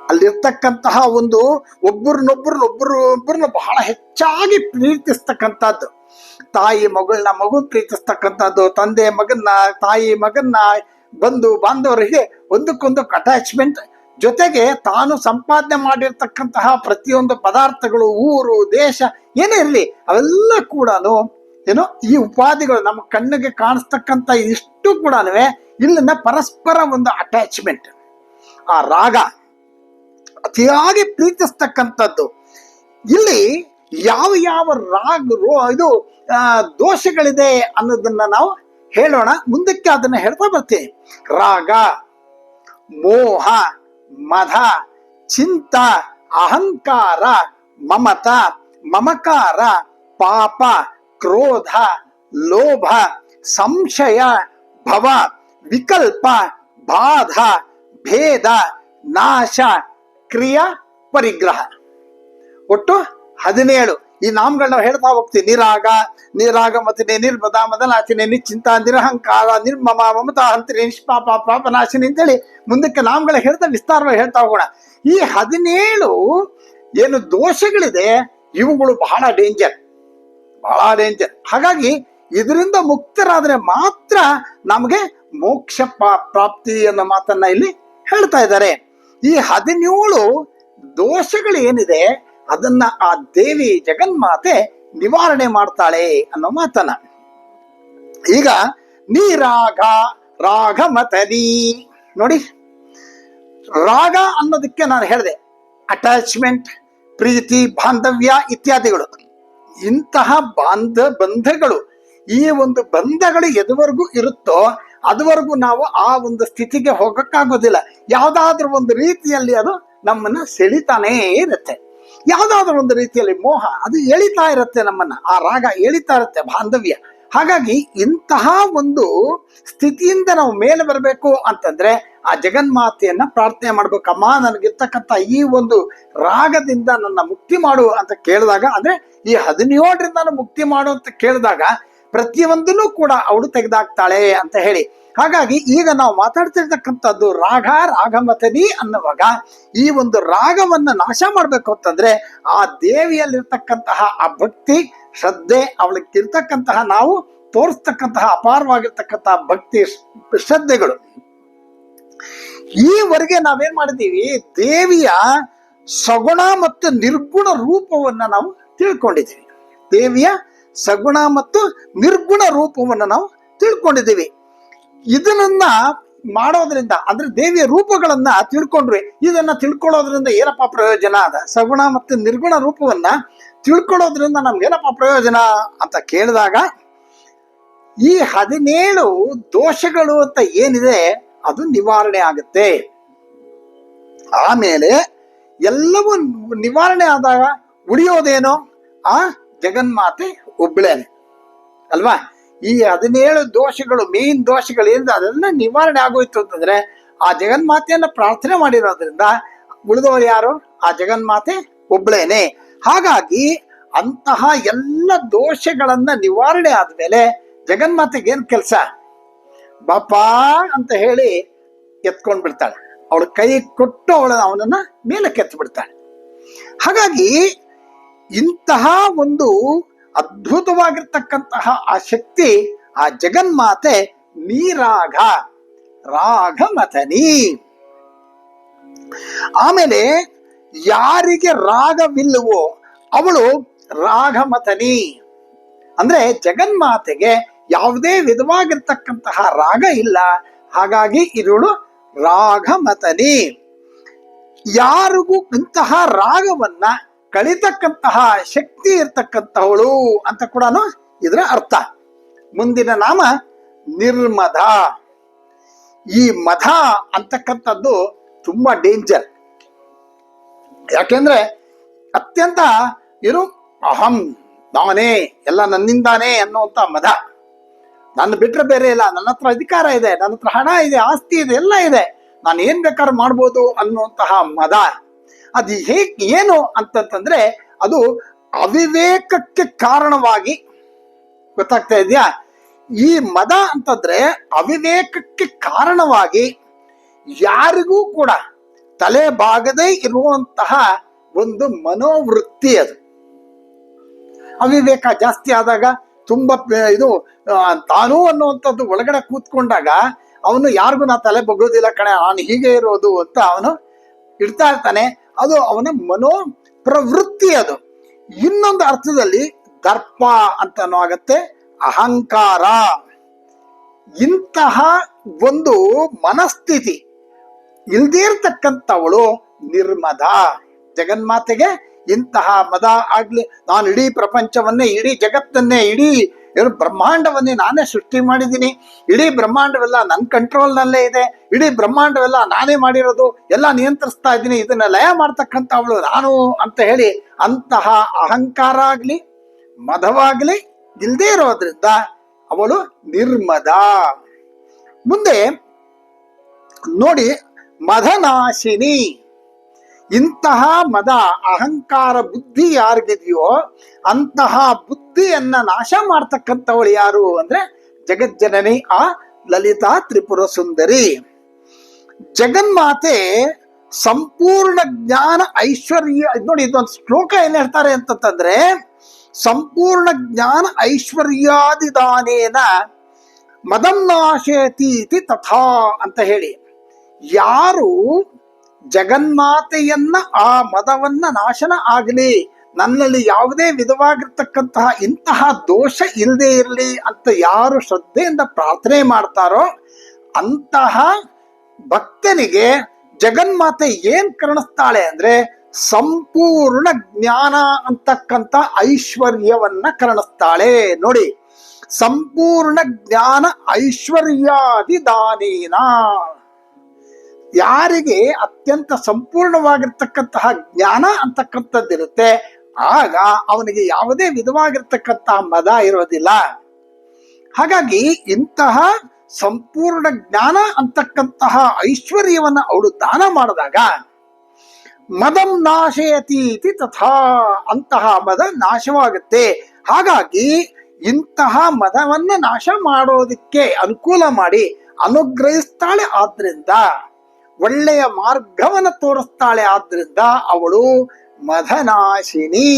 ಅಲ್ಲಿರ್ತಕ್ಕಂತಹ ಒಂದು ಒಬ್ಬರನ್ನ ಬಹಳ ಹೆಚ್ಚಾಗಿ ಪ್ರೀತಿಸ್ತಕ್ಕಂಥದ್ದು. ತಾಯಿ ಮಗುನ್ ಪ್ರೀತಿಸ್ತಕ್ಕಂಥದ್ದು, ತಂದೆ ಮಗನ್ನ, ತಾಯಿ ಮಗನ್ನ, ಬಂಧು ಬಾಂಧವರಿಗೆ ಒಂದಕ್ಕೊಂದಕ್ಕೆ ಅಟ್ಯಾಚ್ಮೆಂಟ್. ಜೊತೆಗೆ ತಾನು ಸಂಪಾದನೆ ಮಾಡಿರ್ತಕ್ಕಂತಹ ಪ್ರತಿಯೊಂದು ಪದಾರ್ಥಗಳು, ಊರು, ದೇಶ ಏನೇ ಇರಲಿ ಅವೆಲ್ಲ ಕೂಡ ಏನೋ ಈ ಉಪಾಧಿಗಳು ನಮ್ಮ ಕಣ್ಣಿಗೆ ಕಾಣಿಸ್ತಕ್ಕಂಥ ಇಷ್ಟು ಕೂಡ ಇಲ್ಲಿನ ಪರಸ್ಪರ ಒಂದು ಅಟ್ಯಾಚ್ಮೆಂಟ್. ಆ ರಾಗ ಅತಿಯಾಗಿ ಪ್ರೀತಿಸ್ತಕ್ಕಂಥದ್ದು. ಇಲ್ಲಿ ಯಾವ ಯಾವ ಇದು ದೋಷಗಳಿದೆ ಅನ್ನೋದನ್ನ ನಾವು ಹೇಳೋಣ, ಮುಂದಕ್ಕೆ ಅದನ್ನ ಹೇಳ್ತಾ ಬರ್ತೀನಿ. ರಾಗ, ಮೋಹ, ಮದ, ಚಿಂತ, ಅಹಂಕಾರ, ಮಮತ, ಮಮಕಾರ, ಪಾಪ, ಕ್ರೋಧ, ಲೋಭ, ಸಂಶಯ, ಭವ, ವಿಕಲ್ಪ, ಬಾಧ, ಭೇದ, ನಾಶ, ಕ್ರಿಯಾ, ಪರಿಗ್ರಹ. ಒಟ್ಟು 17 ಈ ನಾಮಗಳನ್ನ ಹೇಳ್ತಾ ಹೋಗ್ತೀವಿ. ನಿರಾಗ, ನಿರಾಗಮತಿನಿ, ನಿರ್ಮದ, ಮದನಾಶಿನಿ, ನಿಶ್ಚಿಂತ, ನಿರಹಂಕಾರ, ನಿರ್ಮಮ, ಮಮತಾ ಹಂತ್ರಿ, ನಿಷ್ಪಾಪ, ಪಾಪನಾಶಿನಿ ಅಂತೇಳಿ ಮುಂದಕ್ಕೆ ನಾಮಗಳ ಹೇಳ್ತಾ ವಿಸ್ತಾರವಾಗಿ ಹೇಳ್ತಾ ಹೋಗೋಣ. ಈ 17 ಏನು ದೋಷಗಳಿದೆ ಇವುಗಳು ಬಹಳ ಡೇಂಜರ್. ಹಾಗಾಗಿ ಇದರಿಂದ ಮುಕ್ತರಾದ್ರೆ ಮಾತ್ರ ನಮಗೆ ಮೋಕ್ಷ ಪ್ರಾಪ್ತಿ ಅನ್ನೋ ಮಾತನ್ನ ಇಲ್ಲಿ ಹೇಳ್ತಾ ಇದ್ದಾರೆ. ಈ 17 ದೋಷಗಳು ಏನಿದೆ ಅದನ್ನ ಆ ದೇವಿ ಜಗನ್ಮಾತೆ ನಿವಾರಣೆ ಮಾಡ್ತಾಳೆ ಅನ್ನೋ ಮಾತನ್ನ. ಈಗ ನೀರಾಗ, ರಾಗಮತನಿ. ನೋಡಿ, ರಾಗ ಅನ್ನೋದಕ್ಕೆ ನಾನು ಹೇಳಿದೆ ಅಟ್ಯಾಚ್ಮೆಂಟ್, ಪ್ರೀತಿ, ಬಾಂಧವ್ಯ ಇತ್ಯಾದಿಗಳು. ಇಂತಹ ಬಂಧಗಳು, ಈ ಒಂದು ಬಂಧಗಳು ಎದುವರೆಗೂ ಇರುತ್ತೋ ಅದುವರೆಗೂ ನಾವು ಆ ಒಂದು ಸ್ಥಿತಿಗೆ ಹೋಗಕ್ಕಾಗೋದಿಲ್ಲ. ಯಾವ್ದಾದ್ರೂ ಒಂದು ರೀತಿಯಲ್ಲಿ ಅದು ನಮ್ಮನ್ನ ಸೆಳಿತಾನೇ ಇರುತ್ತೆ. ಯಾವ್ದಾದ್ರೂ ಒಂದು ರೀತಿಯಲ್ಲಿ ಮೋಹ ಅದು ಎಳಿತಾ ಇರುತ್ತೆ ನಮ್ಮನ್ನ, ಆ ರಾಗ ಎಳಿತಾ ಇರುತ್ತೆ, ಬಾಂಧವ್ಯ. ಹಾಗಾಗಿ ಇಂತಹ ಒಂದು ಸ್ಥಿತಿಯಿಂದ ನಾವು ಮೇಲೆ ಬರಬೇಕು ಅಂತಂದ್ರೆ ಆ ಜಗನ್ಮಾತೆಯನ್ನ ಪ್ರಾರ್ಥನೆ ಮಾಡ್ಬೇಕು. ಅಮ್ಮ, ನನಗಿರ್ತಕ್ಕಂಥ ಈ ಒಂದು ರಾಗದಿಂದ ನನ್ನ ಮುಕ್ತಿ ಮಾಡು ಅಂತ ಕೇಳಿದಾಗ, ಅಂದ್ರೆ ಈ 17ರಿಂದ ಮುಕ್ತಿ ಮಾಡು ಅಂತ ಕೇಳಿದಾಗ ಪ್ರತಿಯೊಂದನ್ನು ಕೂಡ ಅವಳು ತೆಗೆದಾಕ್ತಾಳೆ ಅಂತ ಹೇಳಿ. ಹಾಗಾಗಿ ಈಗ ನಾವು ಮಾತಾಡ್ತಿರ್ತಕ್ಕಂಥದ್ದು ರಾಗ ರಾಗಮತನಿ ಅನ್ನುವಾಗ ಈ ಒಂದು ರಾಗವನ್ನ ನಾಶ ಮಾಡ್ಬೇಕು ಅಂತಂದ್ರೆ ಆ ದೇವಿಯಲ್ಲಿರ್ತಕ್ಕಂತಹ ಆ ಭಕ್ತಿ ಶ್ರದ್ಧೆ, ಅವಳಿಗಿರ್ತಕ್ಕಂತಹ ನಾವು ತೋರಿಸ್ತಕ್ಕಂತಹ ಅಪಾರವಾಗಿರ್ತಕ್ಕಂತಹ ಭಕ್ತಿ ಶ್ರದ್ಧೆಗಳು. ಈವರೆಗೆ ನಾವೇನ್ ಮಾಡಿದೀವಿ, ದೇವಿಯ ಸಗುಣ ಮತ್ತು ನಿರ್ಗುಣ ರೂಪವನ್ನ ನಾವು ತಿಳ್ಕೊಂಡಿದ್ದೀವಿ. ದೇವಿಯ ಸಗುಣ ಮತ್ತು ನಿರ್ಗುಣ ರೂಪವನ್ನ ನಾವು ತಿಳ್ಕೊಂಡಿದ್ದೀವಿ. ಇದನ್ನ ಮಾಡೋದ್ರಿಂದ ಅಂದ್ರೆ ದೇವಿಯ ರೂಪಗಳನ್ನ ತಿಳ್ಕೊಂಡ್ರೆ ಇದನ್ನ ತಿಳ್ಕೊಳ್ಳೋದ್ರಿಂದ ಏನಪ್ಪಾ ಪ್ರಯೋಜನ ಅದ? ಸಗುಣ ಮತ್ತು ನಿರ್ಗುಣ ರೂಪವನ್ನ ತಿಳ್ಕೊಳ್ಳೋದ್ರಿಂದ ನಮ್ಗೇನಪ್ಪ ಪ್ರಯೋಜನ ಅಂತ ಕೇಳಿದಾಗ ಈ 17 ದೋಷಗಳು ಅಂತ ಏನಿದೆ ಅದು ನಿವಾರಣೆ ಆಗುತ್ತೆ. ಆಮೇಲೆ ಎಲ್ಲವೂ ನಿವಾರಣೆ ಆದಾಗ ಉಳಿಯೋದೇನೋ ಆ ಜಗನ್ಮಾತೆ ಒಬ್ಬಳೇನೆ ಅಲ್ವಾ. ಈ 17 ದೋಷಗಳು, ಮೇನ್ ದೋಷಗಳು ಏನಿದೆ ಅದೆಲ್ಲ ನಿವಾರಣೆ ಆಗೋಯ್ತು ಅಂತಂದ್ರೆ ಆ ಜಗನ್ಮಾತೆಯನ್ನ ಪ್ರಾರ್ಥನೆ ಮಾಡಿರೋದ್ರಿಂದ ಉಳಿದವರು ಯಾರು? ಆ ಜಗನ್ಮಾತೆ ಒಬ್ಬಳೇನೆ. ಹಾಗಾಗಿ ಅಂತಹ ಎಲ್ಲ ದೋಷಗಳನ್ನ ನಿವಾರಣೆ ಆದ್ಮೇಲೆ ಜಗನ್ಮಾತೆಗೆ ಏನ್ ಕೆಲಸ? ಬಾಪಾ ಅಂತ ಹೇಳಿ ಎತ್ಕೊಂಡ್ ಬಿಡ್ತಾಳೆ. ಅವಳು ಕೈ ಕೊಟ್ಟು ಅವನನ್ನ ಮೇಲಕ್ಕೆ ಎತ್ತು ಬಿಡ್ತಾಳೆ. ಹಾಗಾಗಿ ಇಂತಹ ಒಂದು ಅದ್ಭುತವಾಗಿರ್ತಕ್ಕಂತಹ ಆ ಶಕ್ತಿ, ಆ ಜಗನ್ಮಾತೆ ನೀರಾಗ ರಾಗಮಥನಿ. ಆಮೇಲೆ ಯಾರಿಗೆ ರಾಗವಿಲ್ಲವೋ ಅವಳು ರಾಗಮಥನಿ. ಅಂದ್ರೆ ಜಗನ್ಮಾತೆಗೆ ಯಾವುದೇ ವಿಧವಾಗಿರ್ತಕ್ಕಂತಹ ರಾಗ ಇಲ್ಲ, ಹಾಗಾಗಿ ಇವಳು ರಾಗಮಥನಿ. ಯಾರಿಗೂ ಇಂತಹ ರಾಗವನ್ನ ಕಳಿತಕ್ಕಂತಹ ಶಕ್ತಿ ಇರ್ತಕ್ಕಂತಹವಳು ಅಂತ ಕೂಡ ಇದರ ಅರ್ಥ. ಮುಂದಿನ ನಾಮ ನಿರ್ಮದ. ಈ ಮದ ಅಂತಕ್ಕಂಥದ್ದು ತುಂಬಾ ಡೇಂಜರ್. ಯಾಕೆಂದ್ರೆ ಅತ್ಯಂತ ಅಹಂ, ನಾನೇ, ಎಲ್ಲ ನನ್ನಿಂದಾನೇ ಅನ್ನುವಂತ ಮದ. ನನ್ನ ಬಿಟ್ರೆ ಬೇರೆ ಇಲ್ಲ, ನನ್ನ ಹತ್ರ ಅಧಿಕಾರ ಇದೆ, ನನ್ನ ಹತ್ರ ಹಣ ಇದೆ, ಆಸ್ತಿ ಇದೆ, ಎಲ್ಲ ಇದೆ, ನಾನು ಏನ್ ಬೇಕಾದ್ರೂ ಮಾಡ್ಬೋದು ಅನ್ನುವಂತಹ ಮದ. ಅದು ಏನು ಅಂತಂತಂದ್ರೆ ಅದು ಅವಿವೇಕಕ್ಕೆ ಕಾರಣವಾಗಿ, ಗೊತ್ತಾಗ್ತಾ ಇದೆಯಾ? ಈ ಮದ ಅಂತಂದ್ರೆ ಅವಿವೇಕಕ್ಕೆ ಕಾರಣವಾಗಿ ಯಾರಿಗೂ ಕೂಡ ತಲೆ ಬಾಗದೇ ಇರುವಂತಹ ಒಂದು ಮನೋವೃತ್ತಿ. ಅದು ಅವಿವೇಕ ಜಾಸ್ತಿ ಆದಾಗ ತುಂಬಾ ತಾನು ಅನ್ನುವಂಥದ್ದು ಒಳಗಡೆ ಕೂತ್ಕೊಂಡಾಗ ಅವನು ಯಾರಿಗೂ ನಾ ತಲೆ ಬಗ್ಗೋದಿಲ್ಲ ಕಣೆ, ನಾನು ಹೀಗೆ ಇರೋದು ಅಂತ ಅವನು ಇಡ್ತಾ ಇರ್ತಾನೆ. ಅದು ಅವನ ಮನೋ ಪ್ರವೃತ್ತಿ. ಅದು ಇನ್ನೊಂದು ಅರ್ಥದಲ್ಲಿ ದರ್ಪ ಅಂತಾನು ಆಗತ್ತೆ, ಅಹಂಕಾರ. ಇಂತಹ ಒಂದು ಮನಸ್ಥಿತಿ ಇಲ್ದೇ ಇರ್ತಕ್ಕಂಥವಳು ನಿರ್ಮದ. ಜಗನ್ಮಾತೆಗೆ ಇಂತಹ ಮದ ಆಗ್ಲಿ, ನಾನು ಇಡೀ ಪ್ರಪಂಚವನ್ನೇ, ಇಡೀ ಜಗತ್ತನ್ನೇ, ಇಡೀ ಬ್ರಹ್ಮಾಂಡವನ್ನೇ ನಾನೇ ಸೃಷ್ಟಿ ಮಾಡಿದ್ದೀನಿ, ಇಡೀ ಬ್ರಹ್ಮಾಂಡವೆಲ್ಲ ನನ್ನ ಕಂಟ್ರೋಲ್ನಲ್ಲೇ ಇದೆ, ಇಡೀ ಬ್ರಹ್ಮಾಂಡವೆಲ್ಲ ನಾನೇ ಮಾಡಿರೋದು, ಎಲ್ಲ ನಿಯಂತ್ರಿಸ್ತಾ ಇದ್ದೀನಿ, ಇದನ್ನ ಲಯ ಮಾಡ್ತಕ್ಕಂಥ ಅವಳು ನಾನು ಅಂತ ಹೇಳಿ ಅಂತಹ ಅಹಂಕಾರ ಆಗ್ಲಿ ಮದವಾಗ್ಲಿ ಇಲ್ದೇ ಇರೋದ್ರಿಂದ ಅವಳು ನಿರ್ಮದ. ಮುಂದೆ ನೋಡಿ, ಮದನಾಶಿನಿ. ಇಂತಹ ಮದ ಅಹಂಕಾರ ಬುದ್ಧಿ ಯಾರಿಗಿದೆಯೋ ಅಂತಹ ಬುದ್ಧಿಯನ್ನ ನಾಶ ಮಾಡ್ತಕ್ಕಂಥವಳು ಯಾರು ಅಂದ್ರೆ ಜಗಜ್ಜನನಿ ಆ ಲಲಿತಾ ತ್ರಿಪುರ ಸುಂದರಿ. ಜಗನ್ಮಾತೆ ಸಂಪೂರ್ಣ ಜ್ಞಾನ ಐಶ್ವರ್ಯ. ನೋಡಿ, ಇದೊಂದು ಶ್ಲೋಕ ಏನ್ ಹೇಳ್ತಾರೆ ಅಂತಂದ್ರೆ, ಸಂಪೂರ್ಣ ಜ್ಞಾನ ಐಶ್ವರ್ಯಾದಿದಾನೇನ ಮದಂ ನಾಶಯತೀತಿ ತಥಾ ಅಂತ ಹೇಳಿ, ಯಾರು ಜಗನ್ಮಾತೆಯನ್ನ ಆ ಮದವನ್ನ ನಾಶನ ಆಗಲಿ, ನನ್ನಲ್ಲಿ ಯಾವುದೇ ವಿಧವಾಗಿರ್ತಕ್ಕಂತಹ ಇಂತಹ ದೋಷ ಇಲ್ಲದೆ ಇರಲಿ ಅಂತ ಯಾರು ಶ್ರದ್ಧೆಯಿಂದ ಪ್ರಾರ್ಥನೆ ಮಾಡ್ತಾರೋ ಅಂತಹ ಭಕ್ತನಿಗೆ ಜಗನ್ಮಾತೆ ಏನ್ ಕರುಣಿಸ್ತಾಳೆ ಅಂದ್ರೆ ಸಂಪೂರ್ಣ ಜ್ಞಾನ ಅಂತಕ್ಕಂಥ ಐಶ್ವರ್ಯವನ್ನ ಕರುಣಿಸ್ತಾಳೆ. ನೋಡಿ, ಸಂಪೂರ್ಣ ಜ್ಞಾನ ಐಶ್ವರ್ಯಾದಿದಾನೇನ. ಯಾರಿಗೆ ಅತ್ಯಂತ ಸಂಪೂರ್ಣವಾಗಿರ್ತಕ್ಕಂತಹ ಜ್ಞಾನ ಅಂತಕ್ಕಂಥದ್ದಿರುತ್ತೆ ಆಗ ಅವನಿಗೆ ಯಾವುದೇ ವಿಧವಾಗಿರ್ತಕ್ಕಂತಹ ಮದ ಇರೋದಿಲ್ಲ. ಹಾಗಾಗಿ ಇಂತಹ ಸಂಪೂರ್ಣ ಜ್ಞಾನ ಅಂತಕ್ಕಂತಹ ಐಶ್ವರ್ಯವನ್ನ ಅವಳು ದಾನ ಮಾಡಿದಾಗ ಮದಂ ನಾಶಯತೀತಿ ತಥಾ, ಅಂತಹ ಮದ ನಾಶವಾಗುತ್ತೆ. ಹಾಗಾಗಿ ಇಂತಹ ಮದವನ್ನ ನಾಶ ಮಾಡೋದಕ್ಕೆ ಅನುಕೂಲ ಮಾಡಿ ಅನುಗ್ರಹಿಸ್ತಾಳೆ. ಆದ್ರಿಂದ ಒಳ್ಳೆಯ ಮಾರ್ಗವನ್ನು ತೋರಿಸ್ತಾಳೆ. ಆದ್ರಿಂದ ಅವಳು ಮದನಾಶಿನಿ.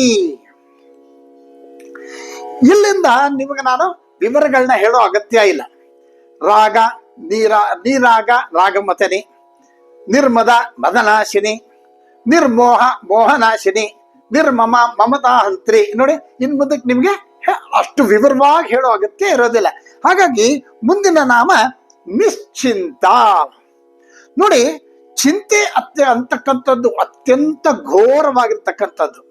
ಇಲ್ಲಿಂದ ನಿಮಗೆ ನಾನು ವಿವರಗಳನ್ನ ಹೇಳೋ ಅಗತ್ಯ ಇಲ್ಲ. ರಾಗ ನೀರಾಗ ರಾಗಮತನಿ, ನಿರ್ಮದ ಮದನಾಶಿನಿ, ನಿರ್ಮೋಹ ಮೋಹನಾಶಿನಿ, ನಿರ್ಮಮ ಮಮತಾಹಂತ್ರಿ. ನೋಡಿ, ಇನ್ ಮುಂದಕ್ಕೆ ನಿಮ್ಗೆ ಅಷ್ಟು ವಿವರವಾಗಿ ಹೇಳೋ ಅಗತ್ಯ ಇರೋದಿಲ್ಲ. ಹಾಗಾಗಿ ಮುಂದಿನ ನಾಮ ನಿಶ್ಚಿಂತ. ನೋಡಿ, ಚಿಂತೆ ಅಂತಕ್ಕಂಥದ್ದು ಅತ್ಯಂತ ಘೋರವಾಗಿರ್ತಕ್ಕಂಥದ್ದು.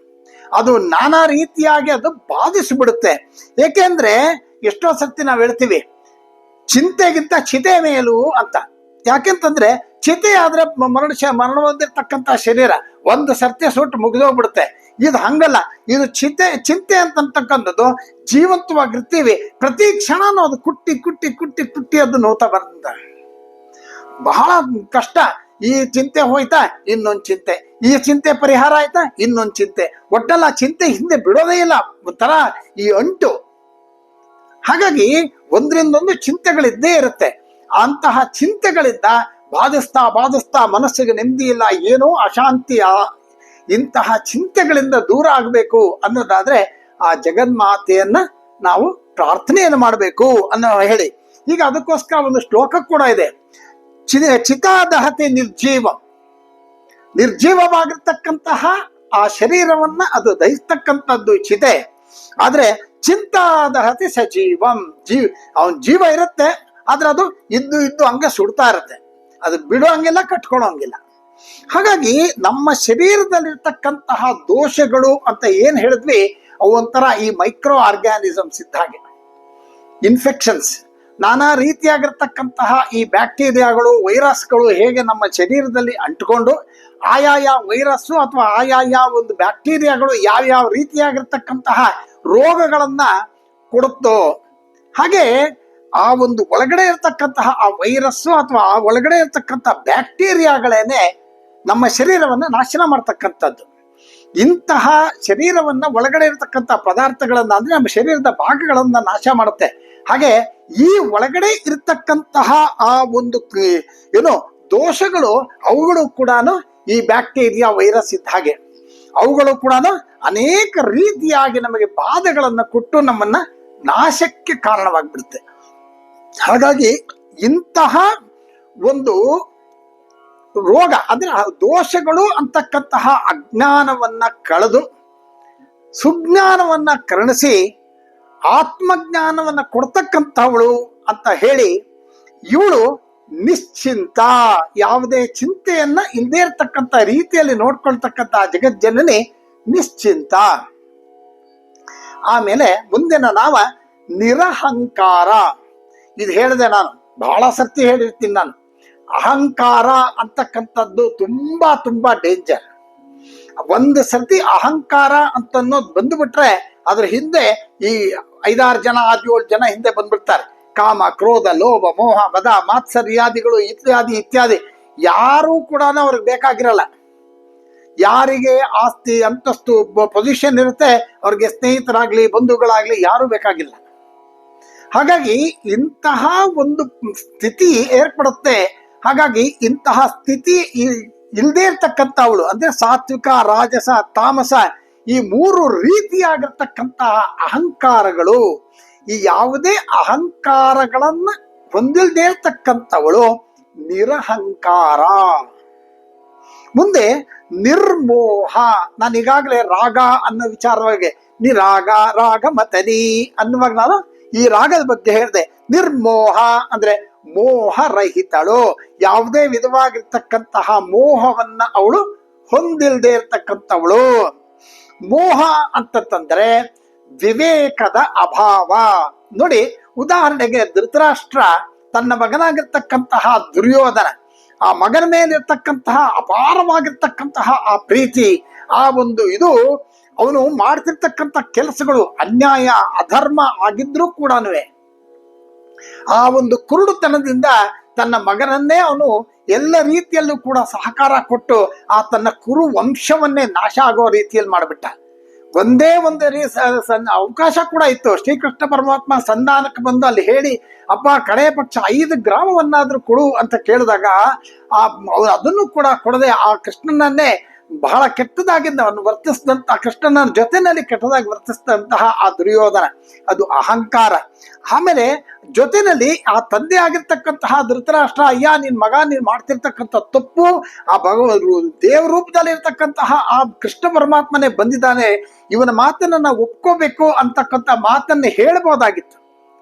ಅದು ನಾನಾ ರೀತಿಯಾಗಿ ಅದು ಬಾಧಿಸಿಬಿಡುತ್ತೆ. ಏಕೆಂದ್ರೆ ಎಷ್ಟೋ ಸರ್ತಿ ನಾವು ಹೇಳ್ತೀವಿ ಚಿಂತೆಗಿಂತ ಚಿತೆ ಮೇಲು ಅಂತ. ಯಾಕೆಂತಂದ್ರೆ ಚಿತೆ ಆದ್ರೆ ಮರಣ ಹೊಂದಿರ್ತಕ್ಕಂಥ ಶರೀರ ಒಂದು ಸರ್ತಿ ಸುಟ್ಟು ಮುಗಿದೋಗ್ಬಿಡುತ್ತೆ. ಇದು ಹಂಗಲ್ಲ. ಇದು ಚಿಂತೆ ಅಂತಕ್ಕಂಥದ್ದು ಜೀವಂತವಾಗಿರ್ತೀವಿ. ಪ್ರತಿ ಕ್ಷಣನೂ ಅದು ಕುಟ್ಟಿ ಕುಟ್ಟಿ ಕುಟ್ಟಿ ಕುಟ್ಟಿ ಅದು ನೋತಾ ಬರ್ತದೆ. ಬಹಳ ಕಷ್ಟ. ಈ ಚಿಂತೆ ಹೋಯ್ತಾ ಇನ್ನೊಂದು ಚಿಂತೆ, ಈ ಚಿಂತೆ ಪರಿಹಾರ ಆಯ್ತಾ ಇನ್ನೊಂದು ಚಿಂತೆ. ಒಟ್ಟಲ್ಲ ಚಿಂತೆ ಹಿಂದೆ ಬಿಡೋದೇ ಇಲ್ಲ, ಒಂಥರ ಈ ಅಂಟು. ಹಾಗಾಗಿ ಒಂದರಿಂದೊಂದು ಚಿಂತೆಗಳಿದ್ದೇ ಇರುತ್ತೆ. ಅಂತಹ ಚಿಂತೆಗಳಿಂದ ಬಾಧಿಸ್ತಾ ಮನಸ್ಸಿಗೆ ನೆಮ್ಮದಿ ಇಲ್ಲ, ಏನೋ ಅಶಾಂತಿ. ಇಂತಹ ಚಿಂತೆಗಳಿಂದ ದೂರ ಆಗಬೇಕು ಅನ್ನೋದಾದ್ರೆ ಆ ಜಗನ್ಮಾತೆಯನ್ನ ನಾವು ಪ್ರಾರ್ಥನೆಯನ್ನು ಮಾಡಬೇಕು ಅನ್ನೋ ಹೇಳಿ. ಈಗ ಅದಕ್ಕೋಸ್ಕರ ಒಂದು ಶ್ಲೋಕ ಕೂಡ ಇದೆ. ಚಿತಾದಹತೆ ನಿರ್ಜೀವವಾಗಿರ್ತಕ್ಕಂತಹ ಆ ಶರೀರವನ್ನ ಅದು ದಹಿಸ್ತಕ್ಕಂಥದ್ದು ಚಿತೆ. ಆದ್ರೆ ಚಿಂತಾದಹತಿ ಸಜೀವಂ. ಅವನ್ ಜೀವ ಇರುತ್ತೆ, ಆದ್ರೆ ಅದು ಇದ್ದು ಹಂಗೆ ಸುಡ್ತಾ ಇರುತ್ತೆ. ಅದು ಬಿಡೋ ಹಂಗಿಲ್ಲ, ಕಟ್ಕೊಳ್ಳೋ ಹಂಗಿಲ್ಲ. ಹಾಗಾಗಿ ನಮ್ಮ ಶರೀರದಲ್ಲಿರ್ತಕ್ಕಂತಹ ದೋಷಗಳು ಅಂತ ಏನ್ ಹೇಳಿದ್ವಿ, ಅವು ಒಂಥರ ಈ ಮೈಕ್ರೋ ಆರ್ಗ್ಯಾನಿಸಮ್ಸ್ ಇದ್ದ ಹಾಗೆ. ಇನ್ಫೆಕ್ಷನ್ಸ್, ನಾನಾ ರೀತಿಯಾಗಿರ್ತಕ್ಕಂತಹ ಈ ಬ್ಯಾಕ್ಟೀರಿಯಾಗಳು, ವೈರಸ್ಗಳು ಹೇಗೆ ನಮ್ಮ ಶರೀರದಲ್ಲಿ ಅಂಟಿಕೊಂಡು ಆಯಾಯ ವೈರಸ್ಸು ಅಥವಾ ಆಯಾಯ ಒಂದು ಬ್ಯಾಕ್ಟೀರಿಯಾಗಳು ಯಾವ್ಯಾವ ರೀತಿಯಾಗಿರ್ತಕ್ಕಂತಹ ರೋಗಗಳನ್ನ ಕೊಡುತ್ತೋ, ಹಾಗೆ ಆ ಒಂದು ಒಳಗಡೆ ಇರ್ತಕ್ಕಂತಹ ಆ ವೈರಸ್ಸು ಅಥವಾ ಆ ಒಳಗಡೆ ಇರ್ತಕ್ಕಂಥ ಬ್ಯಾಕ್ಟೀರಿಯಾಗಳೇನೆ ನಮ್ಮ ಶರೀರವನ್ನ ನಾಶನ ಮಾಡ್ತಕ್ಕಂಥದ್ದು. ಇಂತಹ ಶರೀರವನ್ನ ಒಳಗಡೆ ಇರತಕ್ಕಂಥ ಪದಾರ್ಥಗಳನ್ನ ಅಂದ್ರೆ ನಮ್ಮ ಶರೀರದ ಭಾಗಗಳನ್ನ ನಾಶ ಮಾಡುತ್ತೆ. ಹಾಗೆ ಈ ಒಳಗಡೆ ಇರತಕ್ಕಂತಹ ಆ ಒಂದು ದೋಷಗಳು, ಅವುಗಳು ಕೂಡ ಈ ಬ್ಯಾಕ್ಟೀರಿಯಾ ವೈರಸ್ ಇದ್ದ ಹಾಗೆ ಅವುಗಳು ಕೂಡ ಅನೇಕ ರೀತಿಯಾಗಿ ನಮಗೆ ಬಾಧೆಗಳನ್ನ ಕೊಟ್ಟು ನಮ್ಮನ್ನ ನಾಶಕ್ಕೆ ಕಾರಣವಾಗಿಬಿಡುತ್ತೆ. ಹಾಗಾಗಿ ಇಂತಹ ಒಂದು ರೋಗ ಅಂದ್ರೆ ದೋಷಗಳು ಅಂತಕ್ಕಂತಹ ಅಜ್ಞಾನವನ್ನ ಕಳೆದು ಸುಜ್ಞಾನವನ್ನ ಕರುಣಿಸಿ ಆತ್ಮಜ್ಞಾನವನ್ನ ಕೊಡ್ತಕ್ಕಂಥವಳು ಅಂತ ಹೇಳಿ ಇವಳು ನಿಶ್ಚಿಂತ. ಯಾವುದೇ ಚಿಂತೆಯನ್ನ ಇಲ್ಲದೆ ಇರತಕ್ಕಂಥ ರೀತಿಯಲ್ಲಿ ನೋಡ್ಕೊಳ್ತಕ್ಕಂಥ ಜಗಜ್ಜನನಿ ನಿಶ್ಚಿಂತ. ಆಮೇಲೆ ಮುಂದಿನ ನಾಮ ನಿರಹಂಕಾರ. ಇದು ಹೇಳಿದೆ, ನಾನು ಬಹಳ ಸರ್ತಿ ಹೇಳಿರ್ತೀನಿ. ನಾನು ಅಹಂಕಾರ ಅಂತಕ್ಕಂಥದ್ದು ತುಂಬಾ ತುಂಬಾ ಡೇಂಜರ್. ಒಂದು ಸರ್ತಿ ಅಹಂಕಾರ ಅಂತ ಅನ್ನೋದು ಬಂದುಬಿಟ್ರೆ ಅದ್ರ ಹಿಂದೆ ಈ 5-6 ಜನ 7 ಜನ ಹಿಂದೆ ಬಂದ್ಬಿಡ್ತಾರೆ. ಕಾಮ, ಕ್ರೋಧ, ಲೋಭ, ಮೋಹ, ಮದ, ಮಾತ್ಸರ್ಯಾದಿಗಳು ಇತ್ಯಾದಿ ಯಾರೂ ಕೂಡ ಅವ್ರಿಗೆ ಬೇಕಾಗಿರಲ್ಲ. ಯಾರಿಗೆ ಆಸ್ತಿ, ಅಂತಸ್ತು, ಪೊಸಿಷನ್ ಇರುತ್ತೆ ಅವ್ರಿಗೆ ಸ್ನೇಹಿತರಾಗ್ಲಿ ಬಂಧುಗಳಾಗ್ಲಿ ಯಾರೂ ಬೇಕಾಗಿಲ್ಲ. ಹಾಗಾಗಿ ಇಂತಹ ಒಂದು ಸ್ಥಿತಿ ಏರ್ಪಡುತ್ತೆ. ಹಾಗಾಗಿ ಇಂತಹ ಸ್ಥಿತಿ ಇಲ್ಲದೆ ಇರ್ತಕ್ಕಂಥವಳು ಅಂದ್ರೆ ಸಾತ್ವಿಕ, ರಾಜಸ, ತಾಮಸ ಈ 3 ರೀತಿಯಾಗಿರ್ತಕ್ಕಂತಹ ಅಹಂಕಾರಗಳು, ಈ ಯಾವುದೇ ಅಹಂಕಾರಗಳನ್ನ ಹೊಂದಿಲ್ದೇ ಇರ್ತಕ್ಕಂಥವಳು ನಿರಹಂಕಾರ. ಮುಂದೆ ನಿರ್ಮೋಹ. ನಾನು ಈಗಾಗಲೇ ರಾಗ ಅನ್ನೋ ವಿಚಾರವಾಗಿ ನಿರಾಗ ರಾಗಮತನಿ ಅನ್ನುವಾಗ ನಾನು ಈ ರಾಗದ ಬಗ್ಗೆ ಹೇಳಿದೆ. ನಿರ್ಮೋಹ ಅಂದ್ರೆ ಮೋಹರಹಿತಳು. ಯಾವುದೇ ವಿಧವಾಗಿರ್ತಕ್ಕಂತಹ ಮೋಹವನ್ನ ಅವಳು ಹೊಂದಿಲ್ದೇ ಇರ್ತಕ್ಕಂಥವಳು. ಮೋಹ ಅಂತಂದ್ರೆ ವಿವೇಕದ ಅಭಾವ. ನೋಡಿ, ಉದಾಹರಣೆಗೆ ಧೃತರಾಷ್ಟ್ರ ತನ್ನ ಮಗನಾಗಿರ್ತಕ್ಕಂತಹ ದುರ್ಯೋಧನ, ಆ ಮಗನ ಮೇಲಿರ್ತಕ್ಕಂತಹ ಅಪಾರವಾಗಿರ್ತಕ್ಕಂತಹ ಆ ಪ್ರೀತಿ, ಆ ಒಂದು ಇದು, ಅವನು ಮಾಡ್ತಿರ್ತಕ್ಕಂಥ ಕೆಲಸಗಳು ಅನ್ಯಾಯ ಅಧರ್ಮ ಆಗಿದ್ರೂ ಕೂಡ ಆ ಒಂದು ಕುರುಡುತನದಿಂದ ತನ್ನ ಮಗನನ್ನೇ ಅವನು ಎಲ್ಲ ರೀತಿಯಲ್ಲೂ ಕೂಡ ಸಹಕಾರ ಕೊಟ್ಟು ಆ ತನ್ನ ಕುರು ವಂಶವನ್ನೇ ನಾಶ ಆಗೋ ರೀತಿಯಲ್ಲಿ ಮಾಡಿಬಿಟ್ಟ. ಒಂದೇ ಒಂದು ಅವಕಾಶ ಕೂಡ ಇತ್ತು. ಶ್ರೀಕೃಷ್ಣ ಪರಮಾತ್ಮ ಸಂಧಾನಕ್ಕೆ ಬಂದು ಅಲ್ಲಿ ಹೇಳಿ, ಅಪ್ಪ ಕಡೆ ಪಕ್ಷ 5 ಗ್ರಾಮವನ್ನಾದ್ರೂ ಕೊಡು ಅಂತ ಕೇಳಿದಾಗ ಅದನ್ನು ಕೂಡ ಕೊಡದೆ ಆ ಕೃಷ್ಣನನ್ನೇ ಬಹಳ ಕೆಟ್ಟದಾಗಿದ್ದ ಅವನು ವರ್ತಿಸಿದಂತಹ, ಕೃಷ್ಣನ ಜೊತೆನಲ್ಲಿ ಕೆಟ್ಟದಾಗಿ ವರ್ತಿಸಿದಂತಹ ಆ ದುರ್ಯೋಧನ, ಅದು ಅಹಂಕಾರ. ಆಮೇಲೆ ಜೊತೆನಲ್ಲಿ ಆ ತಂದೆ ಆಗಿರ್ತಕ್ಕಂತಹ ಧೃತರಾಷ್ಟ್ರ, ಅಯ್ಯ ನಿನ್ ಮಗ ನೀನ್ ಮಾಡ್ತಿರ್ತಕ್ಕಂಥ ತಪ್ಪು, ಆ ದೇವ ರೂಪದಲ್ಲಿ ಇರ್ತಕ್ಕಂತಹ ಆ ಕೃಷ್ಣ ಪರಮಾತ್ಮನೇ ಬಂದಿದ್ದಾನೆ, ಇವನ ಮಾತನ್ನ ನಾವು ಒಪ್ಕೋಬೇಕು ಅಂತಕ್ಕಂಥ ಮಾತನ್ನ ಹೇಳ್ಬೋದಾಗಿತ್ತು,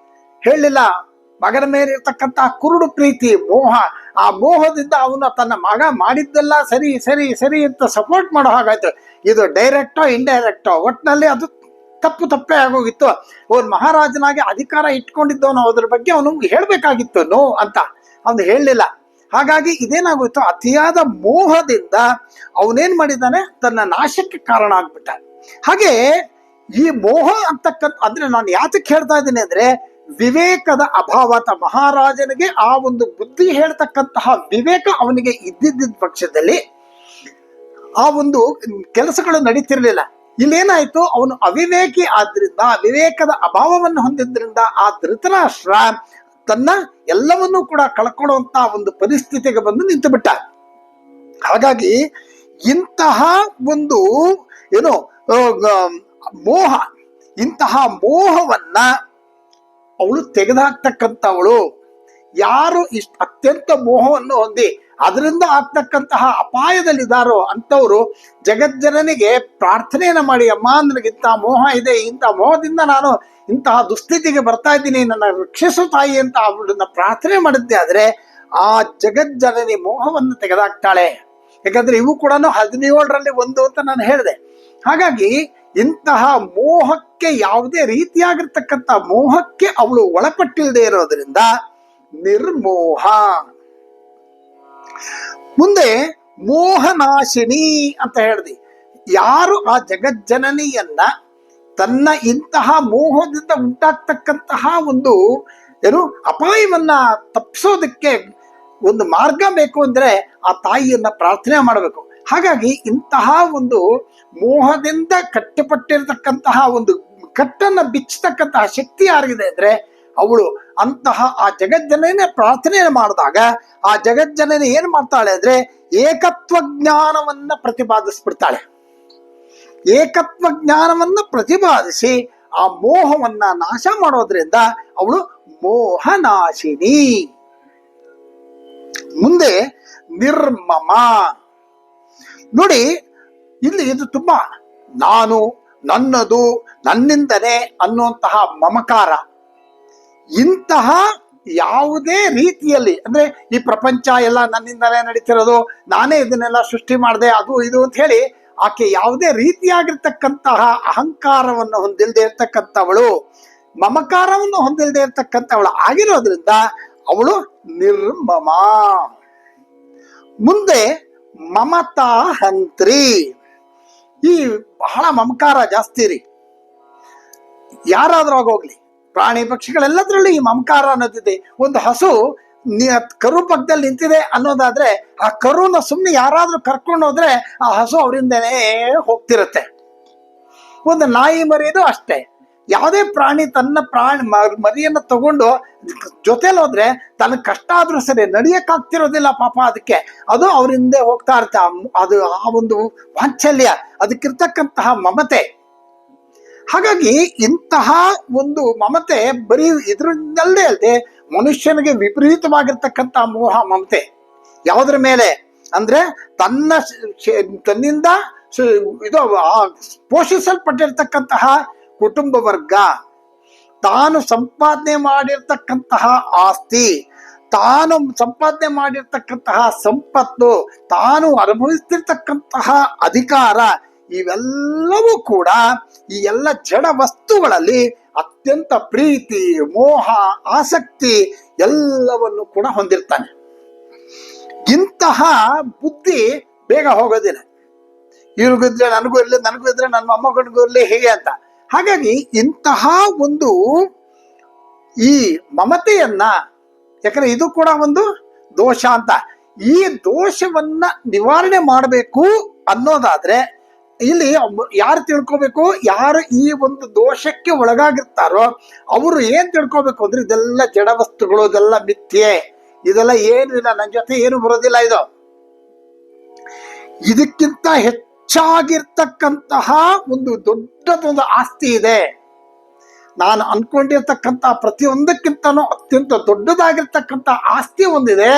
ಹೇಳಲಿಲ್ಲ. ಮಗನ ಮೇಲೆ ಇರ್ತಕ್ಕಂತಹ ಕುರುಡು ಪ್ರೀತಿ, ಮೋಹ, ಆ ಮೋಹದಿಂದ ಅವನು ತನ್ನ ಮಗ ಮಾಡಿದ್ದೆಲ್ಲ ಸರಿ ಸರಿ ಸರಿ ಅಂತ ಸಪೋರ್ಟ್ ಮಾಡೋ ಹಾಗಾಯ್ತು. ಇದು ಡೈರೆಕ್ಟೋ ಇಂಡೈರೆಕ್ಟೋ ಒಟ್ಟಿನಲ್ಲಿ ಅದು ತಪ್ಪೇ ಆಗೋಗಿತ್ತು. ಅವ್ನು ಮಹಾರಾಜನಾಗಿ ಅಧಿಕಾರ ಇಟ್ಕೊಂಡಿದ್ದವನು, ಅದ್ರ ಬಗ್ಗೆ ಅವನು ಹೇಳ್ಬೇಕಾಗಿತ್ತು ನೋ ಅಂತ, ಅವನು ಹೇಳಲಿಲ್ಲ. ಹಾಗಾಗಿ ಇದೇನಾಗೋಯ್ತು, ಅತಿಯಾದ ಮೋಹದಿಂದ ಅವನೇನ್ ಮಾಡಿದ್ದಾನೆ, ತನ್ನ ನಾಶಕ್ಕೆ ಕಾರಣ ಆಗ್ಬಿಟ್ಟ. ಹಾಗೆ ಈ ಮೋಹ ಅಂತಕ್ಕಂಥ ಅಂದ್ರೆ ನಾನು ಯಾತಕ್ಕೆ ಹೇಳ್ತಾ ಇದ್ದೀನಿ ಅಂದ್ರೆ, ವಿವೇಕದ ಅಭಾವತ ಮಹಾರಾಜನಿಗೆ ಆ ಒಂದು ಬುದ್ಧಿ ಹೇಳ್ತಕ್ಕಂತಹ ವಿವೇಕ ಅವನಿಗೆ ಇದ್ದಿದ್ದ ಪಕ್ಷದಲ್ಲಿ ಆ ಒಂದು ಕೆಲಸಗಳು ನಡೀತಿರ್ಲಿಲ್ಲ. ಇಲ್ಲೇನಾಯ್ತು, ಅವನು ಅವಿವೇಕಿ ಆದ್ರಿಂದ, ವಿವೇಕದ ಅಭಾವವನ್ನು ಹೊಂದಿದ್ರಿಂದ ಆ ಧೃತರಾಷ್ಟ್ರ ತನ್ನ ಎಲ್ಲವನ್ನೂ ಕೂಡ ಕಳ್ಕೊಳ್ಳುವಂತ ಒಂದು ಪರಿಸ್ಥಿತಿಗೆ ಬಂದು ನಿಂತು ಬಿಟ್ಟ. ಹಾಗಾಗಿ ಇಂತಹ ಒಂದು ಏನು ಮೋಹ, ಇಂತಹ ಮೋಹವನ್ನ ಅವಳು ತೆಗೆದುಹಾಕ್ತಕ್ಕಂಥವಳು. ಯಾರು ಅತ್ಯಂತ ಮೋಹವನ್ನು ಹೊಂದಿ ಅದರಿಂದ ಆಗ್ತಕ್ಕಂತಹ ಅಪಾಯದಲ್ಲಿದ್ದಾರೋ ಅಂಥವ್ರು ಜಗಜ್ಜನನಿಗೆ ಪ್ರಾರ್ಥನೆಯನ್ನ ಮಾಡಿ, ಅಮ್ಮ ನನಗೆ ಇಂತಹ ಮೋಹ ಇದೆ, ಇಂತಹ ಮೋಹದಿಂದ ನಾನು ಇಂತಹ ದುಸ್ಥಿತಿಗೆ ಬರ್ತಾ ಇದ್ದೀನಿ, ನನ್ನ ರಕ್ಷಿಸು ತಾಯಿ ಅಂತ ಅವಳನ್ನ ಪ್ರಾರ್ಥನೆ ಮಾಡಿದ್ದೆ ಆದ್ರೆ ಆ ಜಗಜ್ಜನನಿ ಮೋಹವನ್ನು ತೆಗೆದಾಕ್ತಾಳೆ. ಯಾಕಂದ್ರೆ ಇವು ಕೂಡ 17ರಲ್ಲಿ ಒಂದು ಅಂತ ನಾನು ಹೇಳಿದೆ. ಹಾಗಾಗಿ ಇಂತಹ ಮೋಹಕ್ಕೆ, ಯಾವುದೇ ರೀತಿಯಾಗಿರ್ತಕ್ಕಂಥ ಮೋಹಕ್ಕೆ ಅವಳು ಒಳಪಟ್ಟಿಲ್ಲದೆ ಇರೋದ್ರಿಂದ ನಿರ್ಮೋಹ. ಮುಂದೆ ಮೋಹನಾಶಿನಿ ಅಂತ ಹೇಳ್ದಿ. ಯಾರು ಆ ಜಗಜ್ಜನನಿಯನ್ನ ತನ್ನ ಇಂತಹ ಮೋಹದಿಂದ ಉಂಟಾಗ್ತಕ್ಕಂತಹ ಒಂದು ಏನು ಅಪಾಯವನ್ನ ತಪ್ಪಿಸೋದಕ್ಕೆ ಒಂದು ಮಾರ್ಗ ಬೇಕು ಅಂದ್ರೆ ಆ ತಾಯಿಯನ್ನ ಪ್ರಾರ್ಥನೆ ಮಾಡಬೇಕು. ಹಾಗಾಗಿ ಇಂತಹ ಒಂದು ಮೋಹದಿಂದ ಕಟ್ಟಪಟ್ಟಿರತಕ್ಕಂತಹ ಒಂದು ಕಟ್ಟನ್ನ ಬಿಚ್ಚತಕ್ಕಂತಹ ಶಕ್ತಿ ಯಾರಿಗಿದೆ ಅಂದ್ರೆ ಅವಳು ಅಂತಹ ಆ ಜಗಜ್ಜನನೇ ಪ್ರಾರ್ಥನೆಯನ್ನು ಮಾಡಿದಾಗ ಆ ಜಗಜ್ಜನನೇ ಏನ್ ಮಾಡ್ತಾಳೆ ಅಂದ್ರೆ ಏಕತ್ವ ಜ್ಞಾನವನ್ನ ಪ್ರತಿಪಾದಿಸ್ಬಿಡ್ತಾಳೆ. ಏಕತ್ವ ಜ್ಞಾನವನ್ನ ಪ್ರತಿಪಾದಿಸಿ ಆ ಮೋಹವನ್ನ ನಾಶ ಮಾಡೋದ್ರಿಂದ ಅವಳು ಮೋಹನಾಶಿನಿ. ಮುಂದೆ ನಿರ್ಮಮ. ನೋಡಿ ಇಲ್ಲಿ ಇದು ತುಂಬಾ ನಾನು, ನನ್ನದು, ನನ್ನಿಂದನೇ ಅನ್ನುವಂತಹ ಮಮಕಾರ, ಇಂತಹ ಯಾವುದೇ ರೀತಿಯಲ್ಲಿ ಅಂದ್ರೆ ಈ ಪ್ರಪಂಚ ಎಲ್ಲ ನನ್ನಿಂದಲೇ ನಡೀತಿರೋದು, ನಾನೇ ಇದನ್ನೆಲ್ಲ ಸೃಷ್ಟಿ ಮಾಡಿದೆ, ಅದು ಇದು ಅಂತ ಹೇಳಿ ಆಕೆ ಯಾವುದೇ ರೀತಿಯಾಗಿರ್ತಕ್ಕಂತಹ ಅಹಂಕಾರವನ್ನು ಹೊಂದಿಲ್ಲದೆ ಇರ್ತಕ್ಕಂಥವಳು, ಮಮಕಾರವನ್ನು ಹೊಂದಿಲ್ಲದೆ ಇರ್ತಕ್ಕಂಥವಳು ಆಗಿರೋದ್ರಿಂದ ಅವಳು ನಿರ್ಮಮ. ಮುಂದೆ ಮಮತಾ ಹಂತ್ರಿ. ಈ ಬಹಳ ಮಮಕಾರ ಜಾಸ್ತಿ ರೀ, ಯಾರಾದ್ರೂ ಆಗೋಗ್ಲಿ, ಪ್ರಾಣಿ ಪಕ್ಷಿಗಳೆಲ್ಲದ್ರಲ್ಲೂ ಈ ಮಮಕಾರ ಅನ್ನೋದಿದೆ. ಒಂದು ಹಸು ಕರು ಪಕ್ಕದಲ್ಲಿ ನಿಂತಿದೆ ಅನ್ನೋದಾದ್ರೆ ಆ ಕರುನ ಸುಮ್ಮನೆ ಯಾರಾದ್ರೂ ಕರ್ಕೊಂಡು ಹೋದ್ರೆ ಆ ಹಸು ಅವರಿಂದನೇ ಹೋಗ್ತಿರುತ್ತೆ. ಒಂದು ನಾಯಿ ಮರಿಯೋದು ಅಷ್ಟೇ. ಯಾವುದೇ ಪ್ರಾಣಿ ತನ್ನ ಮರಿಯನ್ನ ತಗೊಂಡು ಜೊತೆಲಿ ಹೋದ್ರೆ ತನಗೆ ಕಷ್ಟ ಆದ್ರೂ ಸರಿ ನಡಿಯಕ್ಕಾಗ್ತಿರೋದಿಲ್ಲ ಪಾಪ, ಅದಕ್ಕೆ ಅದು ಅವರಿಂದೆ ಹೋಗ್ತಾ ಇರುತ್ತೆ. ಅದು ಆ ಒಂದು ವಾತ್ಸಲ್ಯ, ಅದಕ್ಕಿರ್ತಕ್ಕಂತಹ ಮಮತೆ. ಹಾಗಾಗಿ ಇಂತಹ ಒಂದು ಮಮತೆ ಬರೀ ಇದ್ರಲ್ಲೇ ಅಲ್ಲದೆ ಮನುಷ್ಯನಿಗೆ ವಿಪರೀತವಾಗಿರ್ತಕ್ಕಂಥ ಮೋಹ ಮಮತೆ ಯಾವುದ್ರ ಮೇಲೆ ಅಂದ್ರೆ ತನ್ನಿಂದ ಇದು ಪೋಷಿಸಲ್ಪಟ್ಟಿರ್ತಕ್ಕಂತಹ ಕುಟುಂಬ ವರ್ಗ, ತಾನು ಸಂಪಾದನೆ ಮಾಡಿರ್ತಕ್ಕಂತಹ ಆಸ್ತಿ, ತಾನು ಸಂಪಾದನೆ ಮಾಡಿರ್ತಕ್ಕಂತಹ ಸಂಪತ್ತು, ತಾನು ಅನುಭವಿಸ್ತಿರ್ತಕ್ಕಂತಹ ಅಧಿಕಾರ, ಇವೆಲ್ಲವೂ ಕೂಡ ಈ ಎಲ್ಲ ಜಡ ವಸ್ತುಗಳಲ್ಲಿ ಅತ್ಯಂತ ಪ್ರೀತಿ, ಮೋಹ, ಆಸಕ್ತಿ ಎಲ್ಲವನ್ನು ಕೂಡ ಹೊಂದಿರ್ತಾನೆ. ಇಂತಹ ಬುದ್ಧಿ ಬೇಗ ಹೋಗೋದಿಲ್ಲ. ಇವ್ರಿಗಿದ್ರೆ ನನಗೂ ಇರಲಿ, ನನಗೂ ಇದ್ರೆ ನನ್ನ ಮೊಮ್ಮಗನಿಗೂ ಇರಲಿ, ಹೇಗೆ ಅಂತ. ಹಾಗಾಗಿ ಇಂತಹ ಒಂದು ಈ ಮಮತೆಯನ್ನ, ಯಾಕಂದ್ರೆ ಇದು ಕೂಡ ಒಂದು ದೋಷ ಅಂತ, ಈ ದೋಷವನ್ನ ನಿವಾರಣೆ ಮಾಡಬೇಕು ಅನ್ನೋದಾದ್ರೆ ಇಲ್ಲಿ ಯಾರು ತಿಳ್ಕೊಬೇಕು, ಯಾರು ಈ ಒಂದು ದೋಷಕ್ಕೆ ಒಳಗಾಗಿರ್ತಾರೋ ಅವರು ಏನ್ ತಿಳ್ಕೊಬೇಕು ಅಂದ್ರೆ ಇದೆಲ್ಲ ಜಡ ವಸ್ತುಗಳು, ಇದೆಲ್ಲ ಮಿಥ್ಯೆ, ಇದೆಲ್ಲ ಏನು ಇಲ್ಲ, ನನ್ನ ಜೊತೆ ಏನು ಬರೋದಿಲ್ಲ. ಇದಕ್ಕಿಂತ ಹೆಚ್ಚಾಗಿರ್ತಕ್ಕಂತಹ ಒಂದು ದೊಡ್ಡದೊಂದು ಆಸ್ತಿ ಇದೆ. ನಾನು ಅನ್ಕೊಂಡಿರ್ತಕ್ಕಂಥ ಪ್ರತಿಯೊಂದಕ್ಕಿಂತನೂ ಅತ್ಯಂತ ದೊಡ್ಡದಾಗಿರ್ತಕ್ಕಂಥ ಆಸ್ತಿ ಒಂದಿದೆ.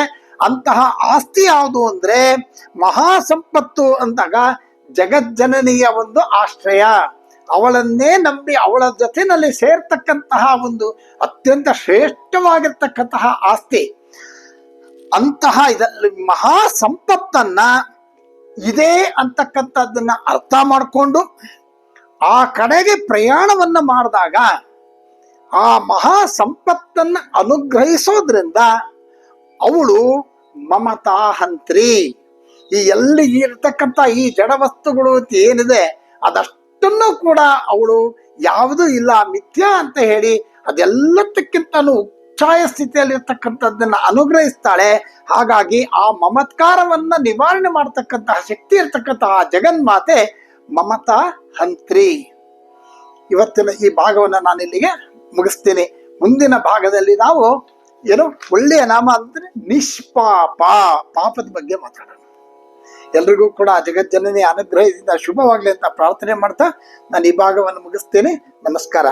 ಅಂತಹ ಆಸ್ತಿ ಯಾವುದು ಅಂದ್ರೆ ಮಹಾ ಸಂಪತ್ತು ಅಂದಾಗ ಜಗಜ್ಜನನಿಯ ಒಂದು ಆಶ್ರಯ, ಅವಳನ್ನೇ ನಂಬಿ ಅವಳ ಜೊತೆನಲ್ಲಿ ಸೇರ್ತಕ್ಕಂತಹ ಒಂದು ಅತ್ಯಂತ ಶ್ರೇಷ್ಠವಾಗಿರ್ತಕ್ಕಂತಹ ಆಸ್ತಿ. ಅಂತಹ ಮಹಾ ಸಂಪತ್ತನ್ನ ಇದೆ ಅಂತಕ್ಕಂಥದ್ದನ್ನ ಅರ್ಥ ಮಾಡಿಕೊಂಡು ಆ ಕಡೆಗೆ ಪ್ರಯಾಣವನ್ನ ಮಾಡಿದಾಗ ಆ ಮಹಾ ಸಂಪತ್ತನ್ನ ಅನುಗ್ರಹಿಸೋದ್ರಿಂದ ಅವಳು ಮಮತಾ ಹಂತ್ರಿ. ಈ ಎಲ್ಲಿ ಇರ್ತಕ್ಕಂಥ ಈ ಜಡ ವಸ್ತುಗಳು ಏನಿದೆ ಅದಷ್ಟನ್ನು ಕೂಡ ಅವಳು ಯಾವುದೂ ಇಲ್ಲ ಮಿಥ್ಯಾ ಅಂತ ಹೇಳಿ ಅದೆಲ್ಲದಕ್ಕಿಂತನೂ ಉಚ್ಛಾಯ ಸ್ಥಿತಿಯಲ್ಲಿರ್ತಕ್ಕಂಥದ್ದನ್ನ ಅನುಗ್ರಹಿಸ್ತಾಳೆ. ಹಾಗಾಗಿ ಆ ಮಮತ್ಕಾರವನ್ನ ನಿವಾರಣೆ ಮಾಡತಕ್ಕಂತಹ ಶಕ್ತಿ ಇರ್ತಕ್ಕಂತಹ ಜಗನ್ಮಾತೆ ಮಮತಾ ಹಂತ್ರಿ. ಇವತ್ತಿನ ಈ ಭಾಗವನ್ನು ನಾನು ಇಲ್ಲಿಗೆ ಮುಗಿಸ್ತೀನಿ. ಮುಂದಿನ ಭಾಗದಲ್ಲಿ ನಾವು ಏನು ಒಳ್ಳೆಯ ನಾಮ ಅಂದ್ರೆ ನಿಷ್ಪಾಪ, ಪಾಪದ ಬಗ್ಗೆ ಮಾತಾಡೋಣ. ಎಲ್ರಿಗೂ ಕೂಡ ಜಗಜ್ಜನನಿ ಅನುಗ್ರಹದಿಂದ ಶುಭವಾಗ್ಲಿ ಅಂತ ಪ್ರಾರ್ಥನೆ ಮಾಡ್ತಾ ನಾನು ಈ ಭಾಗವನ್ನು ಮುಗಿಸ್ತೇನೆ. ನಮಸ್ಕಾರ.